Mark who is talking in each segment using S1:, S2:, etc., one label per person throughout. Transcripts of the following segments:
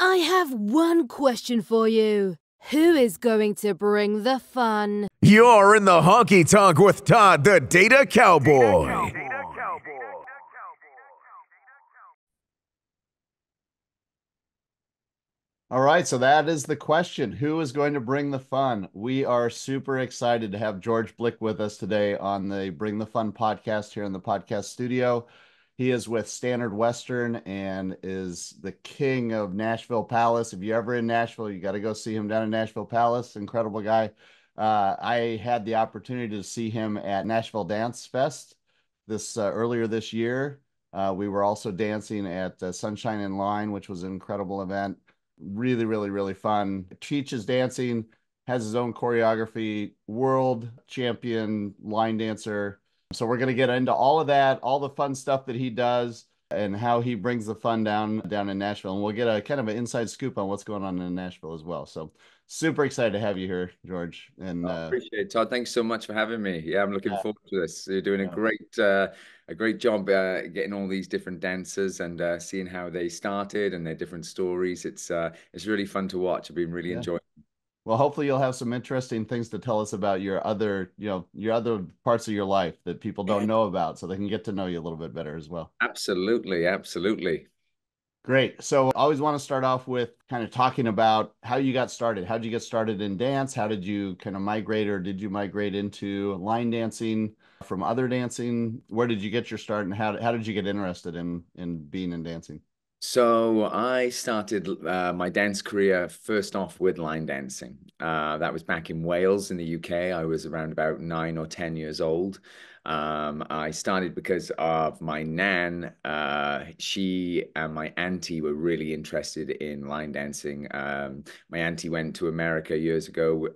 S1: I have one question for you. Who is going to bring the fun?
S2: You're in the honky tonk with Todd, the Data Cowboy.
S3: All right, so that is the question. Who is going to bring the fun? We are super excited to have George Blick with us today on the Bring the Fun podcast here in the podcast studio. He is with Standard Western and is the king of Nashville Palace. If you're ever in Nashville, you got to go see him down in Nashville Palace. Incredible guy. I had the opportunity to see him at Nashville Dance Fest earlier this year. We were also dancing at Sunshine in Line, which was an incredible event. Really, really, really fun. Teaches dancing, has his own choreography, world champion line dancer. So we're going to get into all of that, all the fun stuff that he does and how he brings the fun down in Nashville. And we'll get a kind of an inside scoop on what's going on in Nashville as well. So super excited to have you here, George. And
S4: I appreciate it, Todd. Thanks so much for having me. Yeah, I'm looking forward to this. You're doing a great job getting all these different dancers and seeing how they started and their different stories. It's really fun to watch. I've been really enjoying it.
S3: Well, hopefully you'll have some interesting things to tell us about your other parts of your life that people don't know about, so they can get to know you a little bit better as well.
S4: Absolutely, absolutely.
S3: Great. So I always want to start off with kind of talking about how you got started. How did you get started in dance? How did you kind of migrate, or did you migrate into line dancing from other dancing? Where did you get your start, and how did you get interested in being in dancing?
S4: So I started my dance career first off with line dancing. That was back in Wales in the UK. I was around about 9 or 10 years old. I started because of my nan. She and my auntie were really interested in line dancing. My auntie went to America years ago,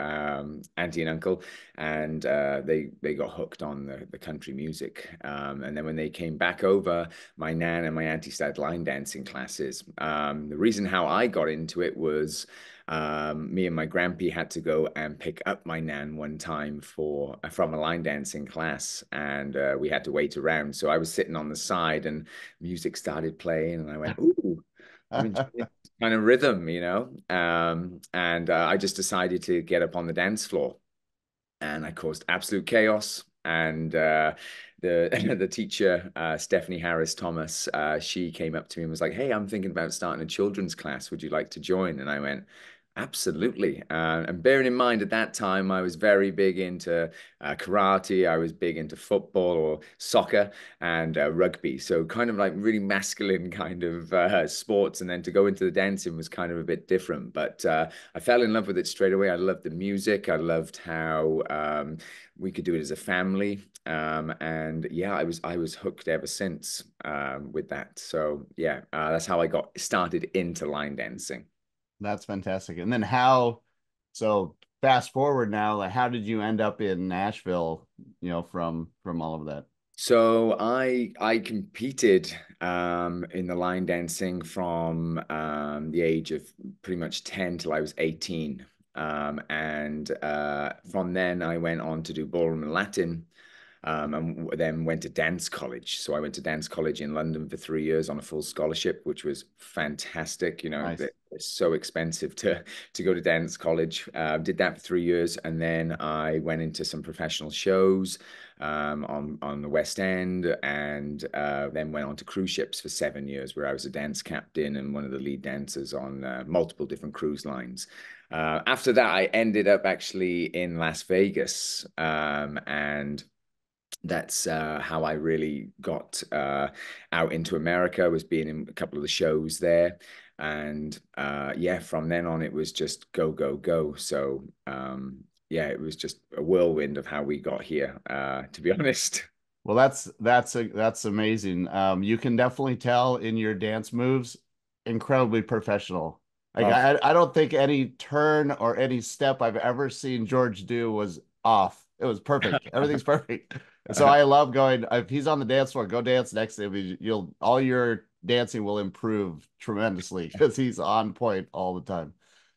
S4: auntie and uncle, and they got hooked on the country music. And then when they came back over, my nan and my auntie started line dancing classes. The reason how I got into it was me and my grandpa had to go and pick up my nan one time from a line dancing class, and we had to wait around. So I was sitting on the side, and music started playing, and I went, "Ooh, I'm enjoying this kind of rhythm, you know." And I just decided to get up on the dance floor, and I caused absolute chaos. And the teacher, Stephanie Harris Thomas, she came up to me and was like, "Hey, I'm thinking about starting a children's class. Would you like to join?" And I went, "Absolutely." And bearing in mind at that time, I was very big into karate. I was big into football or soccer and rugby. So kind of like really masculine kind of sports. And then to go into the dancing was kind of a bit different. But I fell in love with it straight away. I loved the music. I loved how we could do it as a family. And yeah, I was hooked ever since with that. So yeah, that's how I got started into line dancing.
S3: That's fantastic. And then so fast forward now, like how did you end up in Nashville, from all of that?
S4: So I competed in the line dancing from the age of pretty much 10 till I was 18. And from then I went on to do ballroom and Latin. And then went to dance college. So I went to dance college in London for 3 years on a full scholarship, which was fantastic.
S3: Nice.
S4: It's so expensive to go to dance college. Did that for 3 years, and then I went into some professional shows on the West End, and then went on to cruise ships for 7 years, where I was a dance captain and one of the lead dancers on multiple different cruise lines. After that, I ended up actually in Las Vegas, and that's how I really got out into America, was being in a couple of the shows there. And yeah, from then on, it was just go, go, go. So yeah, it was just a whirlwind of how we got here, to be honest.
S3: Well, that's amazing. You can definitely tell in your dance moves, incredibly professional. Like I don't think any turn or any step I've ever seen George do was off. It was perfect. Everything's perfect. And so I love going, if he's on the dance floor, go dance next to him. All your dancing will improve tremendously because he's on point all the time.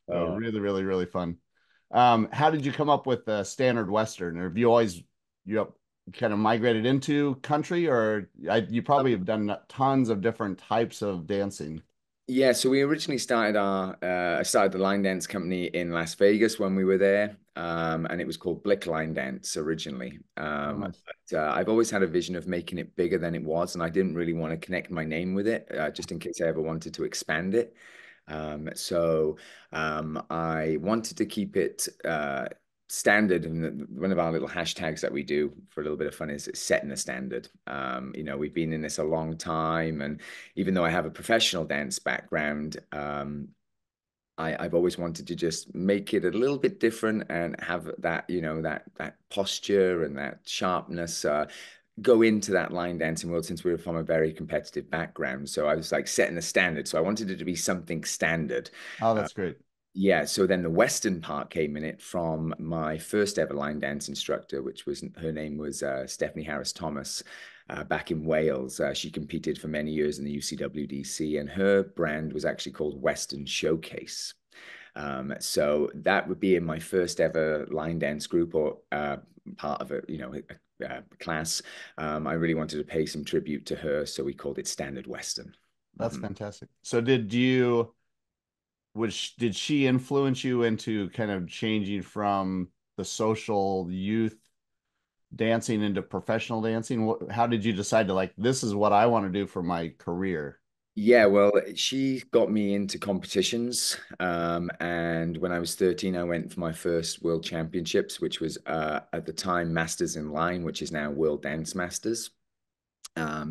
S3: So really, really, really fun. How did you come up with Standard Western? Or have you kind of migrated into country, or you probably have done tons of different types of dancing?
S4: Yeah, so we originally started I started the line dance company in Las Vegas when we were there, and it was called Blick Line Dance originally.
S3: Oh, nice.
S4: But I've always had a vision of making it bigger than it was, and I didn't really want to connect my name with it, just in case I ever wanted to expand it. I wanted to keep it standard, and one of our little hashtags that we do for a little bit of fun is setting the standard. We've been in this a long time, and even though I have a professional dance background, I've always wanted to just make it a little bit different and have that, that posture and that sharpness. Go into that line dancing world since we were from a very competitive background. So I was like setting the standard. So I wanted it to be something standard.
S3: Oh,
S4: Uh,
S3: that's great.
S4: yeah, so then the Western part came in it from my first ever line dance instructor, which was her name was Stephanie Harris Thomas, back in Wales. She competed for many years in the UCWDC, and her brand was actually called Western Showcase. So that would be in my first ever line dance group or part of a class. I really wanted to pay some tribute to her, so we called it Standard Western.
S3: That's
S4: Mhm.
S3: fantastic. So did she influence you into kind of changing from the social youth dancing into professional dancing? How did you decide to like, this is what I want to do for my career?
S4: Yeah, well, she got me into competitions. And when I was 13, I went for my first World Championships, which was at the time Masters in Line, which is now World Dance Masters.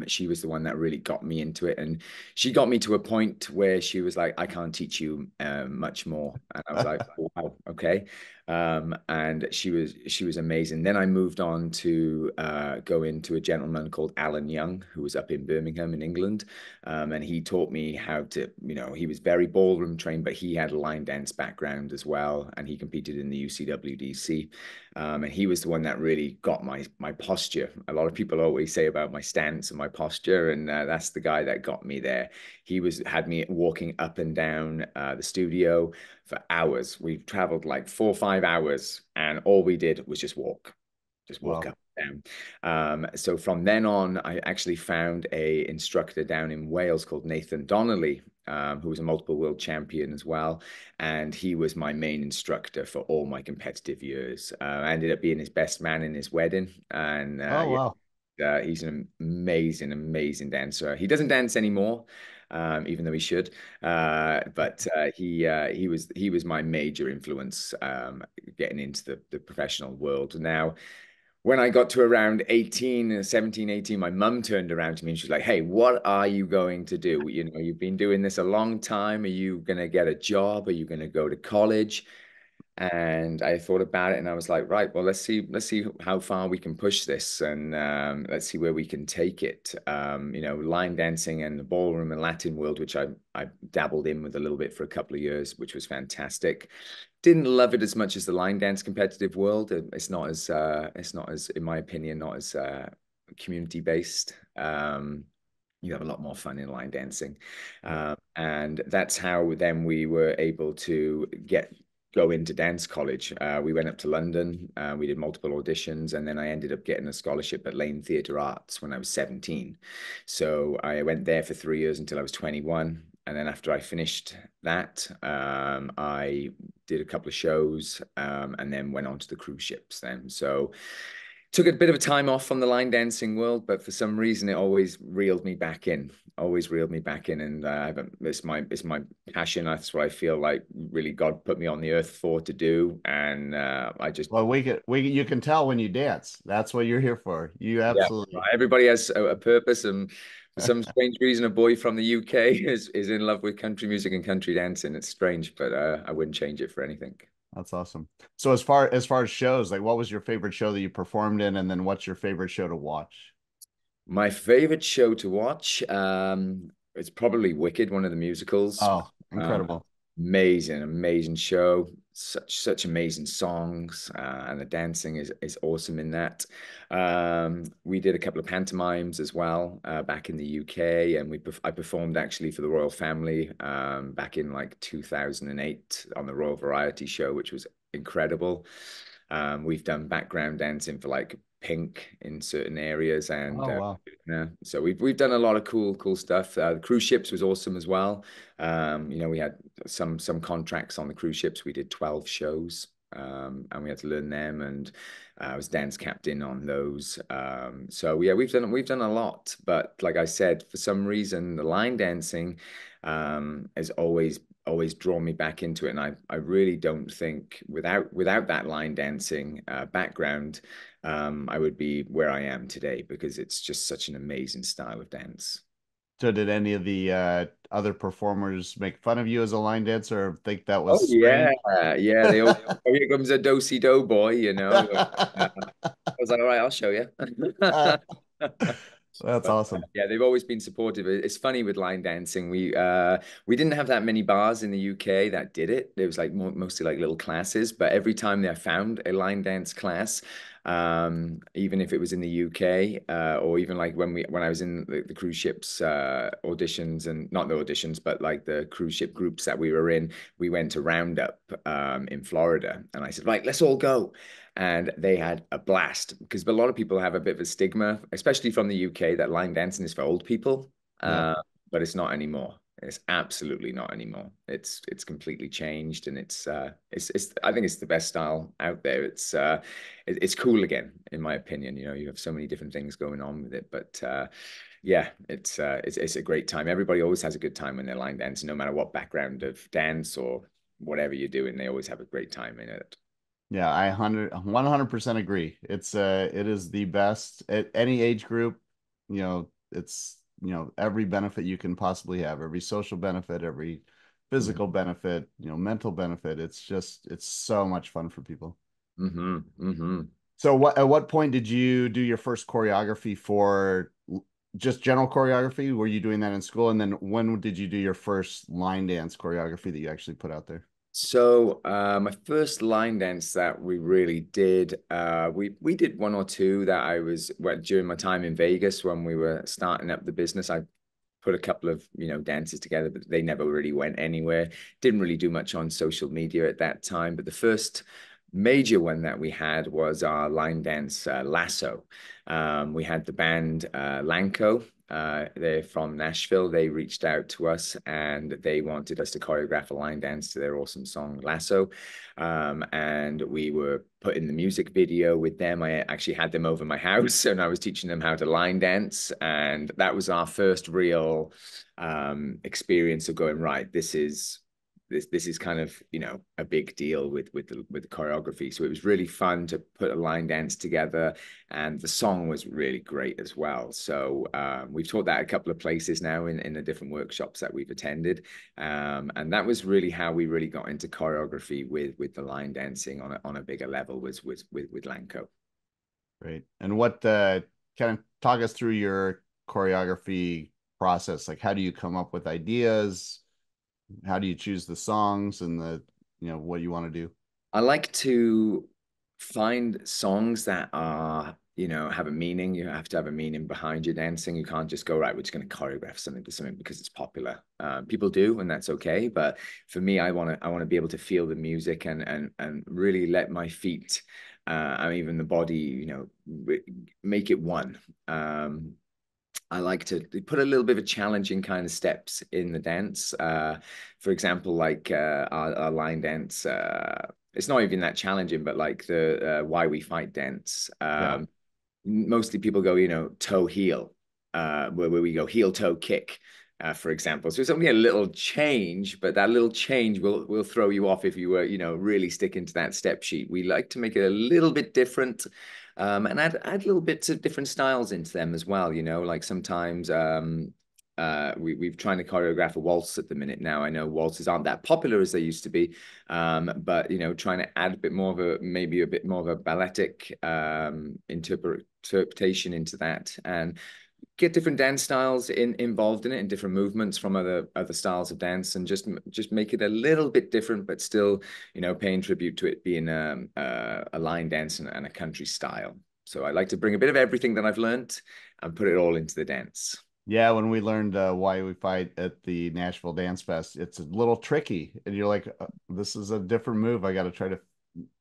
S4: She was the one that really got me into it, and she got me to a point where she was like, "I can't teach you much more," and I was like, "Wow, okay." And she was amazing. Then I moved on to go into a gentleman called Alan Young, who was up in Birmingham in England, and he taught me how to, he was very ballroom trained, but he had a line dance background as well, and he competed in the UCWDC. And he was the one that really got my posture. A lot of people always say about my stance and my posture, and that's the guy that got me there. He had me walking up and down the studio for hours. We traveled like 4 or 5 hours, and all we did was just walk
S3: Wow.
S4: up and down. So from then on, I actually found a instructor down in Wales called Nathan Donnelly, who was a multiple world champion as well. And he was my main instructor for all my competitive years. I ended up being his best man in his wedding. And
S3: Oh,
S4: yeah,
S3: wow.
S4: he's an amazing, amazing dancer. He doesn't dance anymore, even though he should. But he was my major influence getting into the professional world. Now, when I got to around 18, 17, 18, my mum turned around to me and she's like, "Hey, what are you going to do? You've been doing this a long time. Are you going to get a job? Are you going to go to college?" And I thought about it and I was like, right, well, let's see how far we can push this, and let's see where we can take it. Line dancing and the ballroom and Latin world, which I dabbled in with a little bit for a couple of years, which was fantastic. Didn't love it as much as the line dance competitive world. It's not as, in my opinion, not as community based. You have a lot more fun in line dancing.
S3: Right.
S4: And that's how then we were able to go into dance college. We went up to London, we did multiple auditions, and then I ended up getting a scholarship at Lane Theatre Arts when I was 17. So I went there for 3 years until I was 21. And then after I finished that, I did a couple of shows, and then went on to the cruise ships then. So took a bit of a time off from the line dancing world, but for some reason it always reeled me back in. Always reeled me back in, and it's my passion. That's what I feel like really God put me on the earth for to do, and I just
S3: Well, you can tell when you dance. That's what you're here for. You
S4: yeah.
S3: absolutely.
S4: Everybody has a purpose, and for some strange reason, a boy from the UK is in love with country music and country dancing. It's strange, but I wouldn't change it for anything.
S3: That's awesome. So as far as shows, like what was your favorite show that you performed in, and then what's your favorite show to watch?
S4: My favorite show to watch, it's probably Wicked, one of the musicals.
S3: Oh,
S4: Um,
S3: incredible.
S4: Amazing, amazing show. Such amazing songs, and the dancing is awesome in that. We did a couple of pantomimes as well back in the UK, and I performed actually for the royal family back in like 2008 on the Royal Variety Show, which was incredible. We've done background dancing for like pink in certain areas, and
S3: Oh, wow.
S4: yeah, so we've done a lot of cool stuff. The cruise ships was awesome as well. We had some contracts on the cruise ships. We did 12 shows. And we had to learn them, and I was dance captain on those. So yeah, we've done a lot, but like I said, for some reason, the line dancing has always drawn me back into it, and I really don't think without that line dancing background, I would be where I am today, because it's just such an amazing style of dance.
S3: So did any of the other performers make fun of you as a line dancer or think that was
S4: Oh yeah,
S3: strange?
S4: yeah. They all, oh, here comes a do-si do boy, you know. I was like, all right, I'll show you.
S3: That's
S4: But
S3: awesome.
S4: yeah, they've always been supportive. It's funny with line dancing. We didn't have that many bars in the UK that did it. It was like mostly like little classes. But every time they found a line dance class, even if it was in the UK, or even like when I was in the cruise ships auditions, and not the auditions, but like the cruise ship groups that we were in, we went to Roundup in Florida, and I said, right, let's all go. And they had a blast, because a lot of people have a bit of a stigma, especially from the UK, that line dancing is for old people.
S3: Yeah.
S4: But it's not anymore. It's absolutely not anymore. It's completely changed, and it's I think it's the best style out there. It's cool again, in my opinion. You know, you have so many different things going on with it, but yeah, it's a great time. Everybody always has a good time when they're line dancing, no matter what background of dance or whatever you're doing. They always have a great time in it.
S3: Yeah, 100% agree. It is the best at any age group. It's every benefit you can possibly have, every social benefit, every physical benefit, mental benefit. It's so much fun for people.
S4: Mm-hmm. Mm-hmm.
S3: So at what point did you do your first choreography for just general choreography? Were you doing that in school? And then when did you do your first line dance choreography that you actually put out there?
S4: So my first line dance that we really did, we did one or two that I was during my time in Vegas when we were starting up the business. I put a couple of dances together, but they never really went anywhere. Didn't really do much on social media at that time. But the first major one that we had was our line dance Lasso. We had the band Lanco. They're from Nashville. They reached out to us, and they wanted us to choreograph a line dance to their awesome song Lasso. And we were put in the music video with them. I actually had them over my house, and I was teaching them how to line dance. And that was our first real experience of going, right, this is kind of a big deal with the choreography. So it was really fun to put a line dance together, and the song was really great as well. So we've taught that a couple of places now in the different workshops that we've attended, and that was really how we really got into choreography with the line dancing on a bigger level, was with Lanco.
S3: Great. And what kind of talk us through your choreography process? Like, how do you come up with ideas? How do you choose the songs and what you want to do?
S4: I like to find songs that are, have a meaning. You have to have a meaning behind your dancing. You can't just go, right, we're just going to choreograph something to something because it's popular. People do, and that's okay. But for me, I want to be able to feel the music and really let my feet and even the body, make it one. I like to put a little bit of a challenging kind of steps in the dance. For example, like our line dance. It's not even that challenging, but like the Why We Fight dance.
S3: Yeah.
S4: Mostly people go, toe heel, where we go heel toe kick, for example. So it's only a little change, but that little change will throw you off if you were, really sticking to that step sheet. We like to make it a little bit different. And add little bits of different styles into them as well. Like sometimes we've trying to choreograph a waltz at the minute now. I know waltzes aren't that popular as they used to be, but trying to add a bit more of maybe a bit more of a balletic interpretation into that, and get different dance styles involved in it, and different movements from other styles of dance, and just make it a little bit different, but still paying tribute to it being a line dance and a country style. So I like to bring a bit of everything that I've learned and put it all into the dance.
S3: Yeah, when we learned Why We Fight at the Nashville Dance Fest, it's a little tricky, and you're like, this is a different move. I got to try to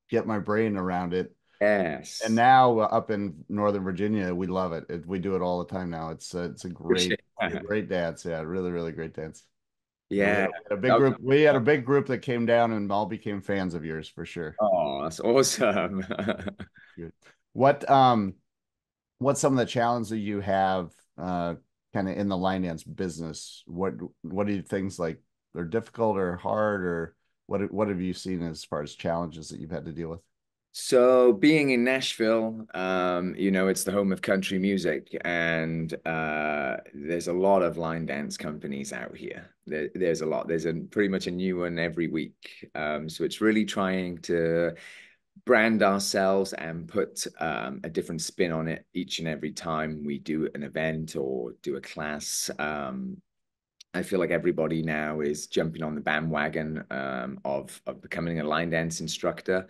S3: get my brain around it. And
S4: Yes.
S3: now up in Northern Virginia, we love it. We do it all the time now. It's a great dance. Yeah, really, really great dance. Yeah,
S4: Yeah.
S3: we had a big group. We had a big group that came down and all became fans of yours for sure.
S4: Oh, that's awesome.
S3: Good. What what's some of the challenges that you have kind of in the line dance business? What do you things like are difficult or hard or what have you seen as far as challenges that you've had to deal with?
S4: So being in Nashville, it's the home of country music, and there's a lot of line dance companies out here. There's a lot. There's pretty much a new one every week. So it's really trying to brand ourselves and put a different spin on it each and every time we do an event or do a class. I feel like everybody now is jumping on the bandwagon of becoming a line dance instructor.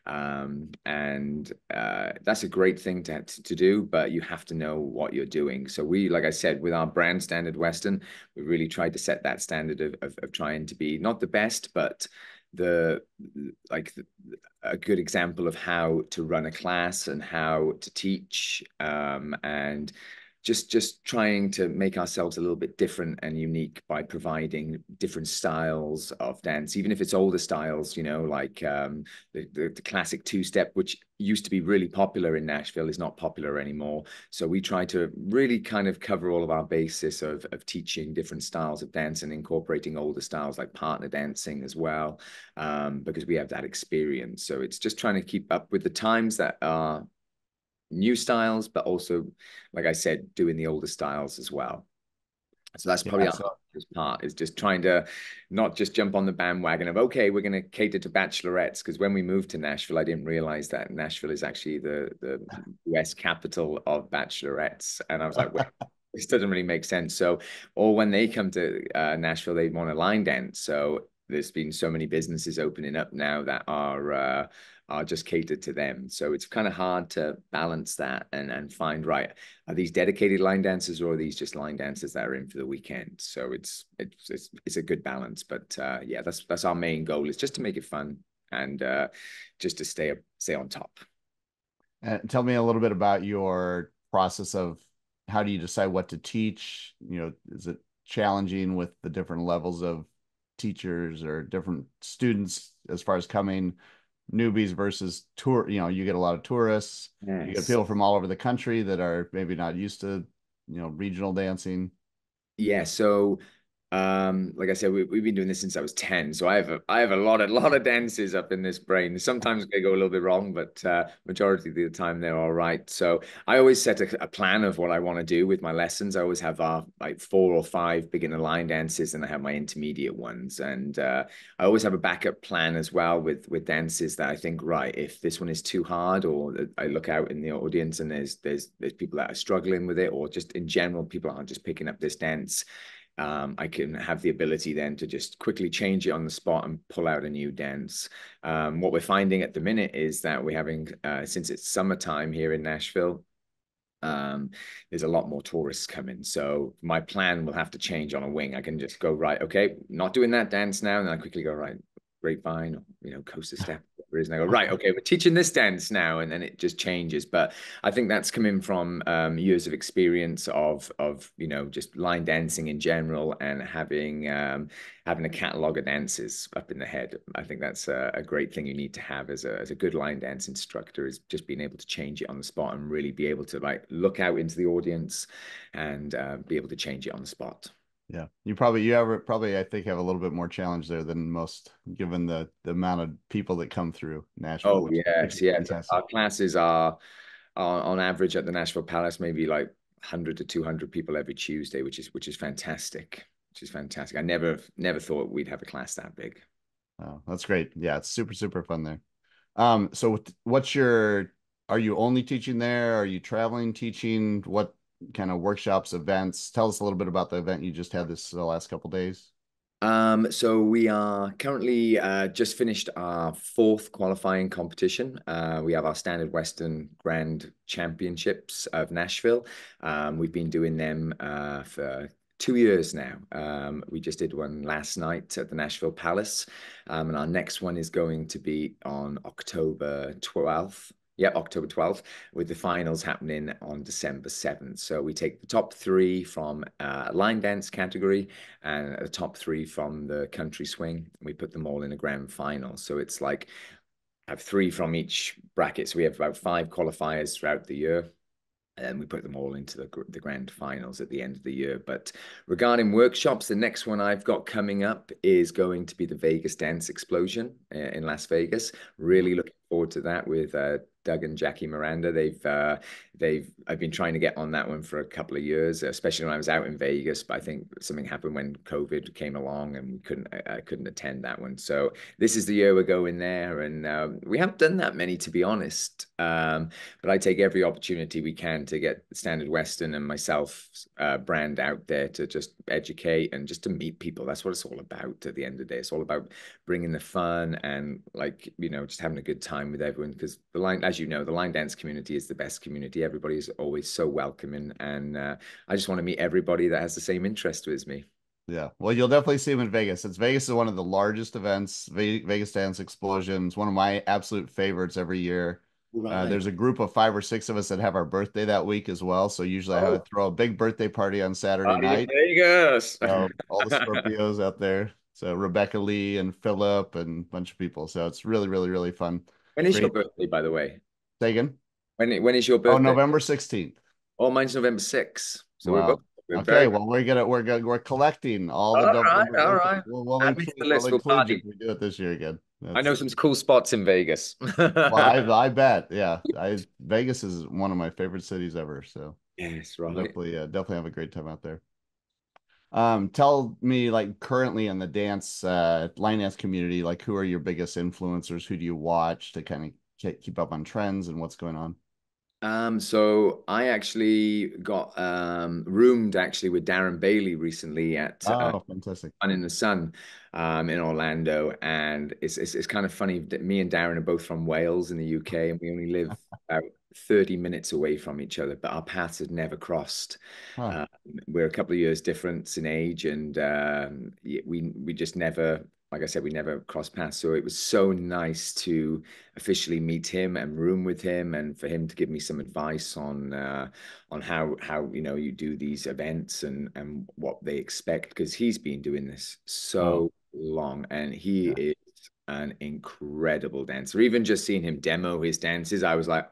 S4: And that's a great thing to do, but you have to know what you're doing. So we, like I said, with our brand Standard Western, we really tried to set that standard of trying to be not the best, but the like a good example of how to run a class and how to teach, and just trying to make ourselves a little bit different and unique by providing different styles of dance, even if it's older styles, like the classic two-step, which used to be really popular in Nashville, is not popular anymore. So we try to really kind of cover all of our basis of teaching different styles of dance and incorporating older styles like partner dancing as well, because we have that experience. So it's just trying to keep up with the times that are new styles, but also, like I said, doing the older styles as well. So that's probably
S3: Yeah,
S4: our
S3: so
S4: hardest part, is just trying to not just jump on the bandwagon of, okay, we're going to cater to bachelorettes. Because when we moved to Nashville, I didn't realize that Nashville is actually the US capital of bachelorettes. And I was like, wait, this doesn't really make sense. So, or when they come to Nashville, they want a line dance. So there's been so many businesses opening up now that are just catered to them. So it's kind of hard to balance that and find, right, are these dedicated line dancers or are these just line dancers that are in for the weekend? So it's a good balance. But yeah, that's our main goal, is just to make it fun and just to stay on top.
S3: tell me a little bit about your process of how do you decide what to teach? Is it challenging with the different levels of teachers or different students as far as coming newbies versus tour? You get a lot of tourists, you get
S4: Yes.
S3: people from all over the country that are maybe not used to, regional dancing.
S4: Yeah, so like I said, we've been doing this since I was 10. So I have a lot of dances up in this brain. Sometimes they go a little bit wrong, but majority of the time they're all right. So I always set a plan of what I want to do with my lessons. I always have like 4 or 5 beginner line dances, and I have my intermediate ones. And I always have a backup plan as well with dances that I think, right, if this one is too hard, or I look out in the audience and there's people that are struggling with it, or just in general, people aren't just picking up this dance, I can have the ability then to just quickly change it on the spot and pull out a new dance. What we're finding at the minute is that we're having, since it's summertime here in Nashville, there's a lot more tourists coming. So my plan will have to change on a wing. I can just go, right, okay, not doing that dance now. And then I quickly go, right, grapevine, or, coaster step, whatever it is. And I go, right, okay, we're teaching this dance now. And then it just changes. But I think that's coming from years of experience of just line dancing in general, and having a catalog of dances up in the head. I think that's a great thing you need to have as a good line dance instructor, is just being able to change it on the spot and really be able to like look out into the audience and be able to change it on the spot.
S3: Yeah, you probably I think have a little bit more challenge there than most, given the amount of people that come through Nashville,
S4: Oh
S3: which
S4: yes,
S3: is
S4: yes.
S3: fantastic.
S4: Our classes are on average at the Nashville Palace, maybe like 100 to 200 people every Tuesday, which is fantastic. Which is fantastic. I never thought we'd have a class that big.
S3: Oh, that's great. Yeah, it's super super fun there. So what's your? Are you only teaching there? Are you traveling teaching? What kind of workshops, events? Tell us a little bit about the event you just had this the last couple days.
S4: So we are currently just finished our 4th qualifying competition. We have our Standard Western Grand Championships of Nashville. We've been doing them for 2 years now. We just did one last night at the Nashville Palace, and our next one is going to be on October 12th. Yeah, October 12th, with the finals happening on December 7th. So we take the top three from line dance category and the top three from the country swing. We put them all in a grand final. So it's like have three from each bracket. So we have about five qualifiers throughout the year. And we put them all into the grand finals at the end of the year. But regarding workshops, the next one I've got coming up is going to be the Vegas Dance Explosion in Las Vegas. Really looking forward to that with Doug and Jackie Miranda. I've been trying to get on that one for a couple of years, especially when I was out in Vegas. But I think something happened when COVID came along and I couldn't attend that one. So this is the year we're going there, and we haven't done that many, to be honest. But I take every opportunity we can to get Standard Western and myself brand out there to just educate and just to meet people. That's what it's all about at the end of the day. It's all about bringing the fun and just having a good time with everyone, because as you know, the line dance community is the best community. Everybody is always so welcoming, and I just want to meet everybody that has the same interest as me.
S3: Yeah, well, you'll definitely see them in Vegas. Vegas is one of the largest events. Vegas Dance Explosion is one of my absolute favorites every year.
S4: Right.
S3: There's a group of 5 or 6 of us that have our birthday that week as well. So usually I would throw a big birthday party on Saturday night.
S4: Vegas.
S3: So all the Scorpios out there. So Rebecca Lee and Philip and a bunch of people. So it's really, really, really fun.
S4: When is your
S3: Great.
S4: birthday, by the way?
S3: Say again?
S4: When is your
S3: Oh,
S4: birthday?
S3: November 16th.
S4: Oh, mine's November 6th. So
S3: Wow.
S4: we're
S3: Okay,
S4: very.
S3: well, we're collecting all the
S4: All right,
S3: November
S4: all
S3: birthdays.
S4: right.
S3: We'll
S4: Add me to the
S3: include, we'll
S4: list. We'll
S3: include you if
S4: party.
S3: we do it this year again.
S4: I know some cool spots in Vegas.
S3: Well, I bet. Yeah. Vegas is one of my favorite cities ever. So
S4: Yes,
S3: we'll
S4: right.
S3: definitely have a great time out there. Tell me, like, currently in the line dance community, like, who are your biggest influencers? Who do you watch to kind of keep up on trends and what's going on?
S4: So I actually got roomed actually with Darren Bailey recently at
S3: Oh, fantastic.
S4: Fun in the Sun in Orlando, and it's kind of funny that me and Darren are both from Wales in the UK, and we only live about 30 minutes away from each other, but our paths had never crossed.
S3: Huh.
S4: Uh, we're a couple of years difference in age, and we just never, like I said, we never crossed paths. So it was so nice to officially meet him and room with him, and for him to give me some advice on how you do these events and what they expect, because he's been doing this
S3: Oh,
S4: so long, and he
S3: yeah.
S4: is an incredible dancer. Even just seeing him demo his dances, I was like,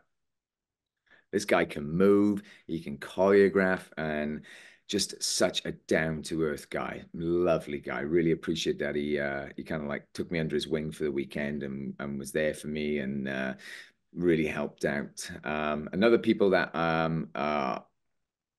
S4: this guy can move, he can choreograph, and just such a down-to-earth guy. Lovely guy. Really appreciate that he kind of like took me under his wing for the weekend and was there for me, and really helped out. Another people that are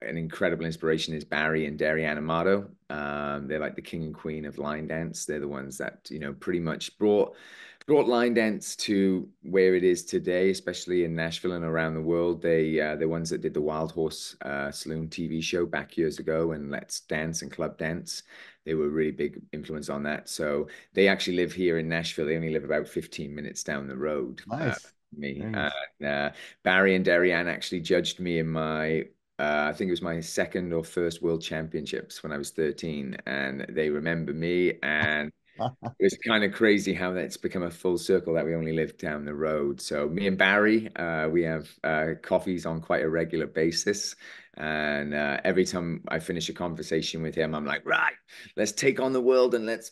S4: an incredible inspiration is Barry and Darianne Amato. They're like the king and queen of line dance. They're the ones that, pretty much brought line dance to where it is today, especially in Nashville and around the world. They're the ones that did the Wild Horse Saloon TV show back years ago, and Let's Dance and Club Dance. They were a really big influence on that. So they actually live here in Nashville. They only live about 15 minutes down the road.
S3: Nice.
S4: Me.
S3: Very nice.
S4: Barry and Darianne actually judged me in my I think it was my second or first world championships when I was 13, and they remember me. And it's kind of crazy how that's become a full circle that we only live down the road. So me and Barry, we have coffees on quite a regular basis. And every time I finish a conversation with him, I'm like, right, let's take on the world and let's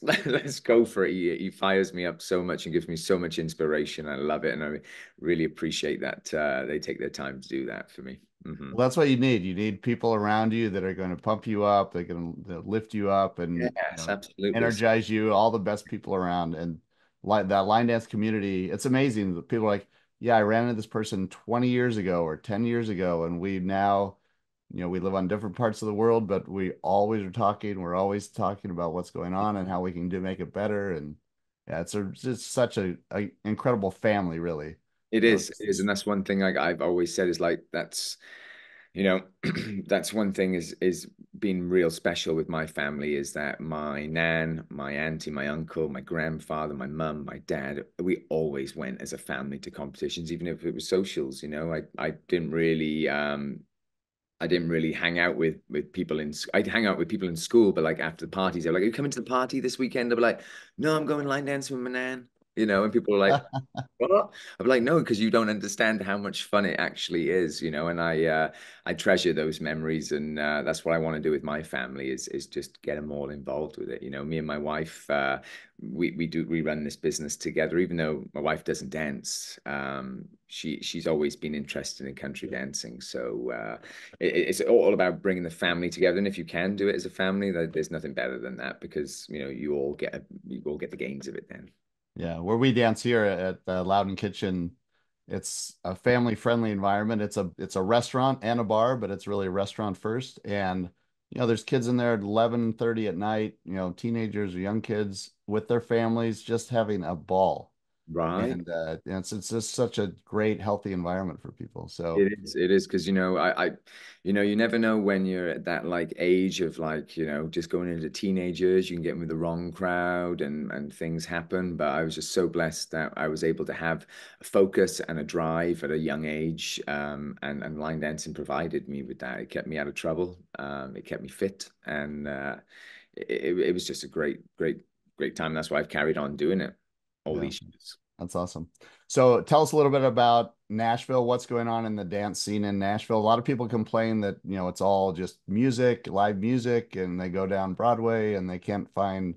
S4: go for it. He fires me up so much and gives me so much inspiration. I love it, and I really appreciate that they take their time to do that for me.
S3: Well, that's what you need. You need people around you that are going to pump you up, they're going to lift you up and
S4: Yes, absolutely.
S3: energize you, all the best people around. And like that line dance community, it's amazing that people are like, yeah, I ran into this person 20 years ago or 10 years ago, and we now, we live on different parts of the world, but we always are talking. We're always talking about what's going on and how we can make it better. And yeah, it's such a incredible family, really.
S4: It is, and that's one thing I've always said is like you know, that's one thing is being real special with my family is that my nan, my auntie, my uncle, my grandfather, my mum, my dad, we always went as a family to competitions, even if it was socials. I didn't really hang out with people I'd hang out with people in school, but like after the parties, they're like, "Are you coming to the party this weekend?" I'd be like, "No, I'm going line dancing with my nan." And people are like, what? I'm like, no, because you don't understand how much fun it actually is, and I treasure those memories, and that's what I want to do with my family is just get them all involved with it. Me and my wife, we run this business together, even though my wife doesn't dance. She's always been interested in country dancing, so it's all about bringing the family together. And if you can do it as a family, there's nothing better than that, because you all get the gains of it then.
S3: Yeah, where we dance here at the Loudon Kitchen, it's a family-friendly environment. It's a restaurant and a bar, but it's really a restaurant first. And there's kids in there at 11:30 at night, teenagers or young kids with their families just having a ball.
S4: Right.
S3: And it's just such a great, healthy environment for people. So
S4: It is because you never know when you're at that like age of like just going into teenagers, you can get with the wrong crowd and things happen. But I was just so blessed that I was able to have a focus and a drive at a young age, and line dancing provided me with that. It kept me out of trouble, it kept me fit, and it was just a great, great, great time. That's why I've carried on doing it all
S3: yeah.
S4: these years.
S3: That's awesome. So tell us a little bit about Nashville. What's going on in the dance scene in Nashville? A lot of people complain that, it's all just music, live music, and they go down Broadway and they can't find,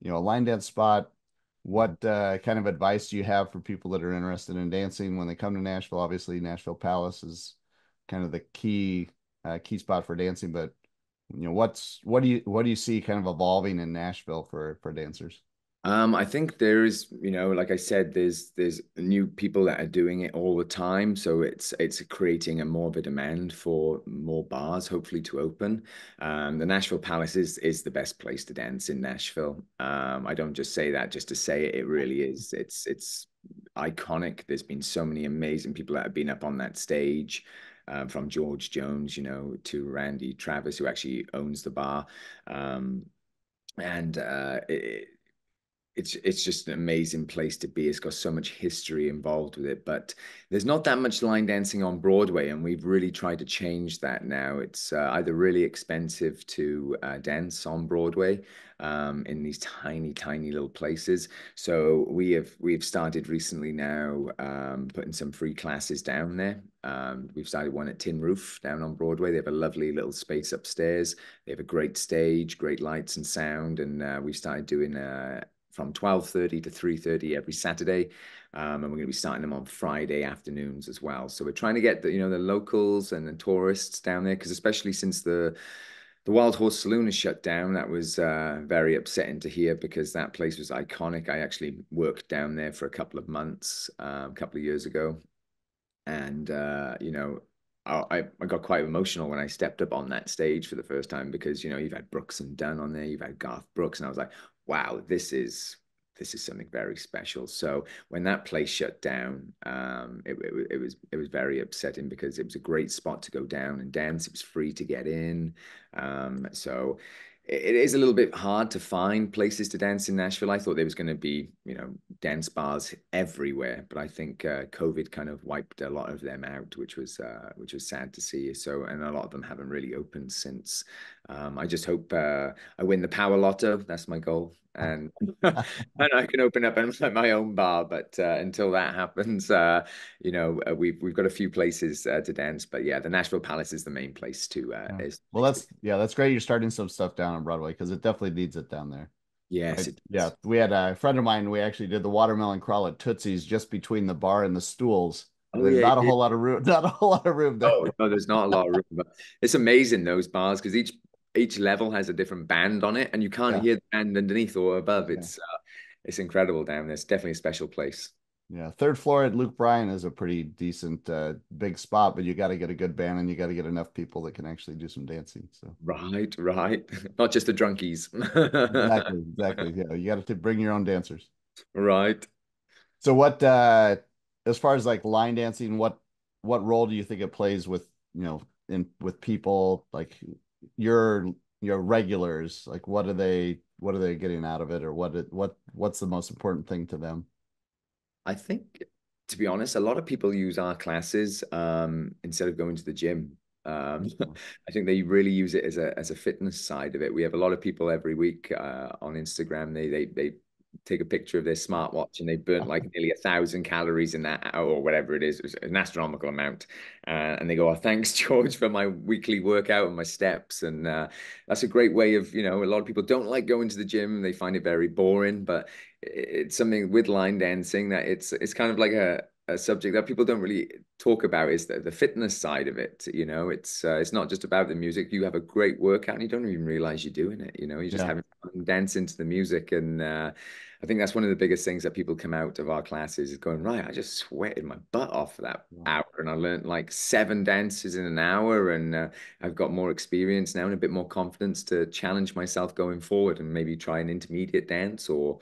S3: a line dance spot. What kind of advice do you have for people that are interested in dancing when they come to Nashville? Obviously, Nashville Palace is kind of the key spot for dancing, but what do you see kind of evolving in Nashville for dancers?
S4: I think there is, like I said, there's new people that are doing it all the time, so it's creating a more of a demand for more bars, hopefully to open. The Nashville Palace is the best place to dance in Nashville. I don't just say that just to say it. It really is. It's iconic. There's been so many amazing people that have been up on that stage. From George Jones, to Randy Travis, who actually owns the bar. And it's just an amazing place to be. It's got so much history involved with it, but there's not that much line dancing on Broadway, and we've really tried to change that now. It's either really expensive to dance on Broadway, in these tiny, tiny little places. So we've started recently now, putting some free classes down there. We've started one at Tin Roof down on Broadway. They have a lovely little space upstairs. They have a great stage, great lights and sound, and we've started doing from 12:30 to 3:30 every Saturday. And we're going to be starting them on Friday afternoons as well. So we're trying to get the locals and the tourists down there, because especially since the Wild Horse Saloon is shut down, that was very upsetting to hear, because that place was iconic. I actually worked down there for a couple of months, a couple of years ago, and I got quite emotional when I stepped up on that stage for the first time, because you've had Brooks and Dunn on there, you've had Garth Brooks, and I was like, wow, this is something very special. So when that place shut down, it was very upsetting, because it was a great spot to go down and dance. It was free to get in, so it is a little bit hard to find places to dance in Nashville. I thought there was going to be, dance bars everywhere, but I think COVID kind of wiped a lot of them out, which was sad to see. So, and a lot of them haven't really opened since. I just hope I win the Power Lotto. That's my goal, and and I can open up my own bar. But until that happens, we've got a few places to dance. But yeah, the Nashville Palace is the main place to.
S3: Yeah.
S4: Is
S3: Well, that's great. You're starting some stuff down on Broadway because it definitely needs it down there.
S4: Yes,
S3: Yeah, we had a friend of mine. We actually did the watermelon crawl at Tootsie's just between the bar and the stools.
S4: Oh
S3: There's
S4: yeah,
S3: not a whole lot of room. Not a whole lot of room there.
S4: oh no, there's not a lot of room, but it's amazing those bars, because each level has a different band on it, and you can't
S3: Yeah,
S4: hear the band underneath or above.
S3: yeah,
S4: It's incredible down there. It's definitely a special place.
S3: yeah. Third floor at Luke Bryan is a pretty decent big spot, but you got to get a good band and you got to get enough people that can actually do some dancing. So
S4: Right, right. Not just the drunkies.
S3: exactly, exactly. Yeah, you got to bring your own dancers.
S4: Right.
S3: So what as far as like line dancing, what role do you think it plays with, in with people like your your regulars? Like what are they getting out of it, or what's the most important thing to them?
S4: I think, to be honest, a lot of people use our classes instead of going to the gym. I think they really use it as a fitness side of it. We have a lot of people every week on Instagram. They take a picture of their smartwatch and they burnt like nearly 1,000 calories in that hour or whatever it is. It was an astronomical amount. And they go, "Oh, thanks, George, for my weekly workout and my steps." And that's a great way of, a lot of people don't like going to the gym. They find it very boring, but it's something with line dancing that it's kind of like a subject that people don't really talk about, is the fitness side of it. It's not just about the music. You have a great workout and you don't even realize you're doing it. You're just having fun dancing to the music. And I think that's one of the biggest things that people come out of our classes is going, right, I just sweated my butt off for that hour and I learned like 7 dances in an hour, and I've got more experience now and a bit more confidence to challenge myself going forward and maybe try an intermediate dance, or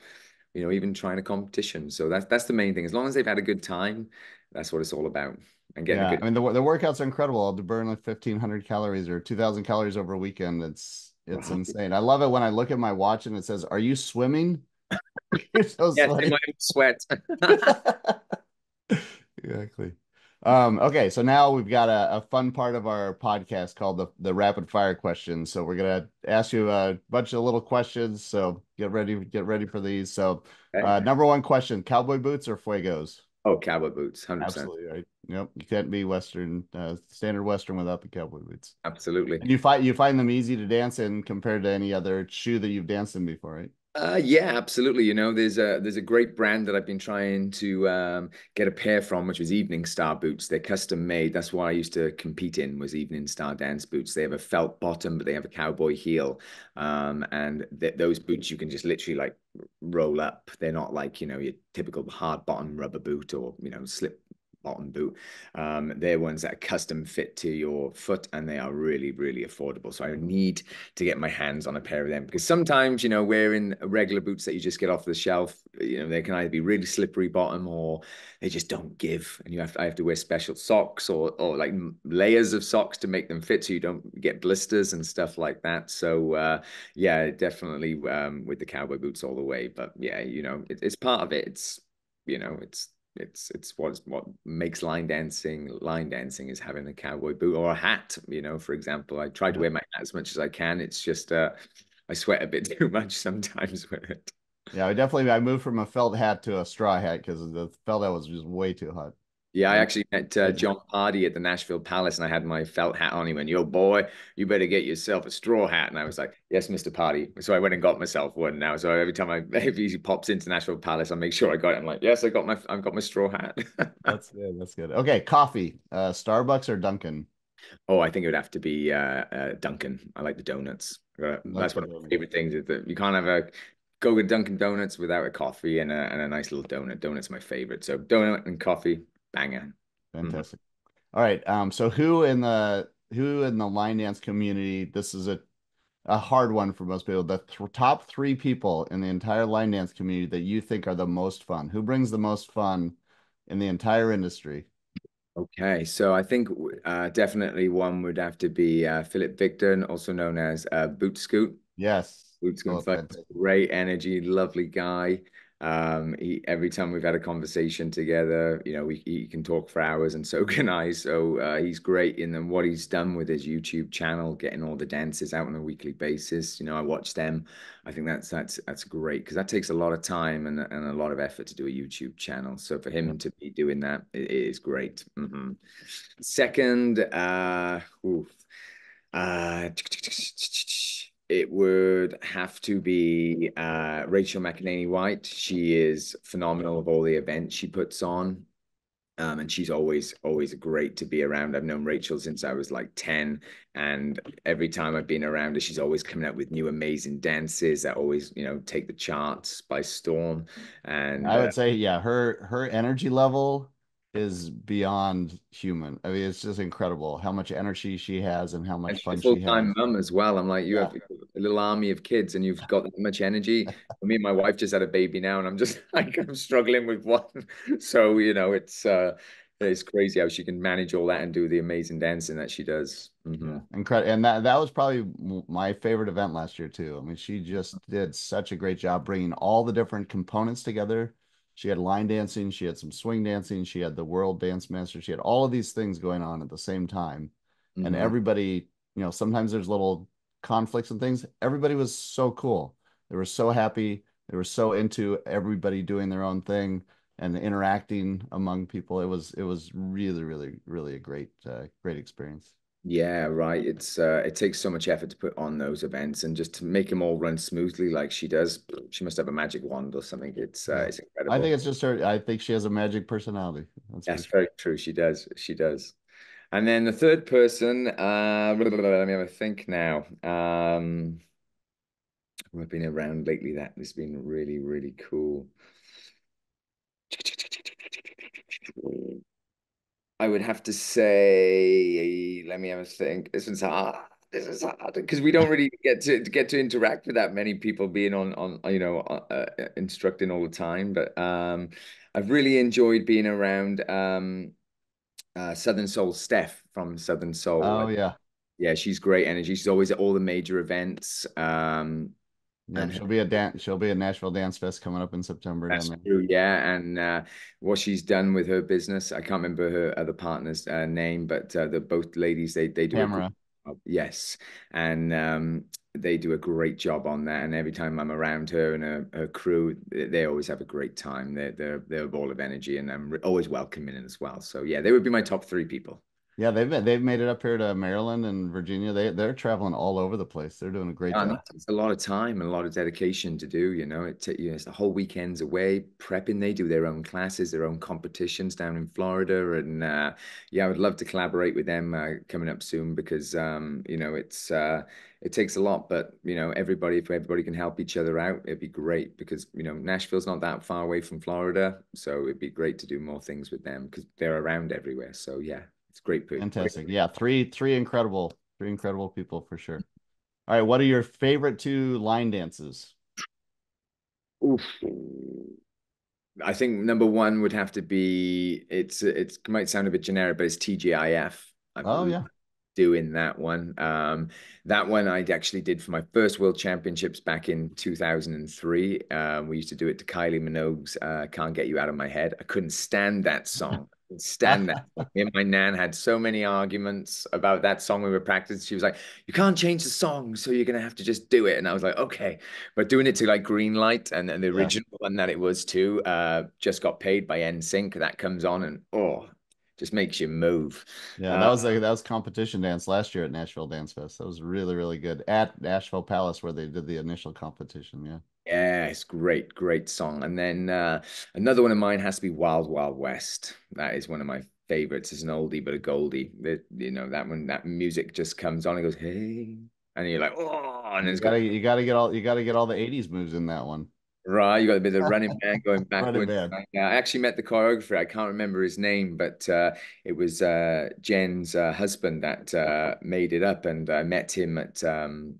S4: even trying a competition. So that's the main thing. As long as they've had a good time, that's what it's all about. And getting a good.
S3: I mean, the workouts are incredible. I'll burn like 1,500 calories or 2,000 calories over a weekend. It's insane. I love it when I look at my watch and it says, "Are you swimming?" You're so
S4: Yes,
S3: sweaty.
S4: in my sweat.
S3: Exactly. Okay, so now we've got a fun part of our podcast called the rapid fire questions. So we're gonna ask you a bunch of little questions. So get ready for these. So
S4: Okay.
S3: number one question: cowboy boots or fuegos?
S4: Oh, cowboy boots, 100%.
S3: Absolutely right. Yep, you can't be standard Western without the cowboy boots.
S4: Absolutely.
S3: And you find them easy to dance in compared to any other shoe that you've danced in before, right?
S4: Yeah, absolutely. There's a great brand that I've been trying to get a pair from, which was Evening Star boots. They're custom made. That's what I used to compete in, was Evening Star dance boots. They have a felt bottom, but they have a cowboy heel. And those boots you can just literally like roll up. They're not like, your typical hard bottom rubber boot or, slip bottom boot. They're ones that are custom fit to your foot, and they are really, really affordable. So I need to get my hands on a pair of them, because sometimes, wearing regular boots that you just get off the shelf, they can either be really slippery bottom or they just don't give. And I have to wear special socks or like layers of socks to make them fit so you don't get blisters and stuff like that. So yeah, definitely with the cowboy boots all the way. But yeah, it's part of it. It's what makes line dancing. Line dancing is having a cowboy boot or a hat. For example, I try to wear my hat as much as I can. It's just I sweat a bit too much sometimes with it.
S3: Yeah, I moved from a felt hat to a straw hat because the felt hat was just way too hot.
S4: Yeah, I
S3: And
S4: actually met John Hardy at the Nashville Palace, and I had my felt hat on. He went, "Yo, boy, you better get yourself a straw hat." And I was like, "Yes, Mr. Party." So I went and got myself one now. So every time if he pops into Nashville Palace, I make sure I got it. I'm like, "Yes, I've got my straw hat."
S3: That's good. That's good. Okay, coffee. Starbucks or Dunkin'?
S4: Oh, I think it would have to be Dunkin'. I like the donuts.
S3: Like
S4: That's
S3: the
S4: one of my
S3: donut.
S4: favorite things. Is that you can't have a go with Dunkin' Donuts without a coffee and a nice little donut. Donut's my favorite. So donut and coffee, banger. Mhm.
S3: Fantastic. All right. So who in the line dance community, this is a hard one for most people. The top 3 people in the entire line dance community that you think are the most fun. Who brings the most fun in the entire industry?
S4: Okay, so I think definitely one would have to be Philip Victor, also known as Boot Scoot.
S3: Yes.
S4: Boot Scoot,
S3: Fantastic.
S4: great energy, lovely guy. Every time we've had a conversation together, he can talk for hours, and so can I. So he's great in then what he's done with his YouTube channel, getting all the dances out on a weekly basis. I watch them. I think that's great, because that takes a lot of time and a lot of effort to do a YouTube channel. So for him to be doing that, it is great. Second, uh, it would have to be Rachel McEnany White. She is phenomenal of all the events she puts on. And she's always great to be around. I've known Rachel since I was like 10, and every time I've been around her, she's always coming up with new amazing dances that always, take the charts by storm. And
S3: I would say, yeah, her energy level is beyond human. I mean, it's just incredible how much energy she has and how much
S4: And she's a
S3: fun she
S4: full-time
S3: has.
S4: mum as well. I'm like, you
S3: Yeah.
S4: have a little army of kids and you've got that much energy. Me and my wife just had a baby now, and I'm just like, I'm struggling with one. So, it's crazy how she can manage all that and do the amazing dancing that she does.
S3: Yeah, incredible. And that was probably my favorite event last year too. I mean, she just did such a great job bringing all the different components together. She had line dancing, she had some swing dancing, she had the world dance master, she had all of these things going on at the same time. And
S4: Hmm.
S3: everybody, sometimes there's little conflicts and things. Everybody was so cool. They were so happy. They were so into everybody doing their own thing and interacting among people. It was really, really, really a great experience.
S4: Yeah, right. It takes so much effort to put on those events and just to make them all run smoothly like she does. She must have a magic wand or something.
S3: Yeah.
S4: It's
S3: I think
S4: incredible.
S3: it's just her. I think she has a magic personality. That's for
S4: That's
S3: sure.
S4: very true. She does. She does. And then the third person, let me have a think now. Who I've been around lately that has been really, really cool. I would have to say, let me have a think. This one's hard. This is hard because we don't really get to interact with that many people being on instructing all the time. But I've really enjoyed being around Southern Soul Steph from Southern Soul.
S3: Oh yeah.
S4: Yeah, she's great energy. She's always at all the major events.
S3: Yep.
S4: And
S3: She'll be at Nashville Dance Fest coming up in September down
S4: that's
S3: there.
S4: true, yeah. And what she's done with her business, I can't remember her other partner's name, but the both ladies they do a great
S3: Tamara.
S4: job. Yes, and they do a great job on that. And every time I'm around her and her crew, they always have a great time. They're a ball of energy, and I'm always welcoming as well. So yeah, they would be my top three people.
S3: Yeah, they've made it up here to Maryland and Virginia. They're traveling all over the place. They're doing a great
S4: Yeah, and
S3: job.
S4: that takes a lot of time and a lot of dedication to do. It's the whole weekends away prepping. They do their own classes, their own competitions down in Florida, and yeah, I would love to collaborate with them coming up soon because it takes a lot, but if everybody can help each other out, it'd be great because Nashville's not that far away from Florida, so it'd be great to do more things with them because they're around everywhere. So yeah, it's great. Great.
S3: Fantastic. Yeah, three incredible people for sure. All right, what are your favorite two line dances?
S4: Oof. I think number one would have to be it might sound a bit generic, but it's TGIF. I've
S3: Oh yeah.
S4: doing that one. That one I actually did for my first World Championships back in 2003. We used to do it to Kylie Minogue's "Can't Get You Out of My Head." I couldn't stand that song. I couldn't stand that. Me and my nan had so many arguments about that song we were practicing. She was like, "You can't change the song, so you're gonna have to just do it." And I was like, "Okay." But doing it to like Green Light and the
S3: Yeah.
S4: original one that it was too, just got paid by NSYNC. That comes on and just makes you move.
S3: Yeah, that was competition dance last year at Nashville Dance Fest. That was really, really good at Nashville Palace where they did the initial competition. Yeah.
S4: Yeah, it's great, great song. And then another one of mine has to be Wild Wild West. That is one of my favorites. It's an oldie but a goldie. That one, that music just comes on and goes, hey, and you're like, oh, and
S3: You
S4: it's got
S3: gotta you gotta get all the 80s moves in that one.
S4: right. You got a bit of the running man going
S3: Running
S4: backwards.
S3: man.
S4: I actually met the choreographer. I can't remember his name, but it was Jen's husband that made it up, and I met him at Fun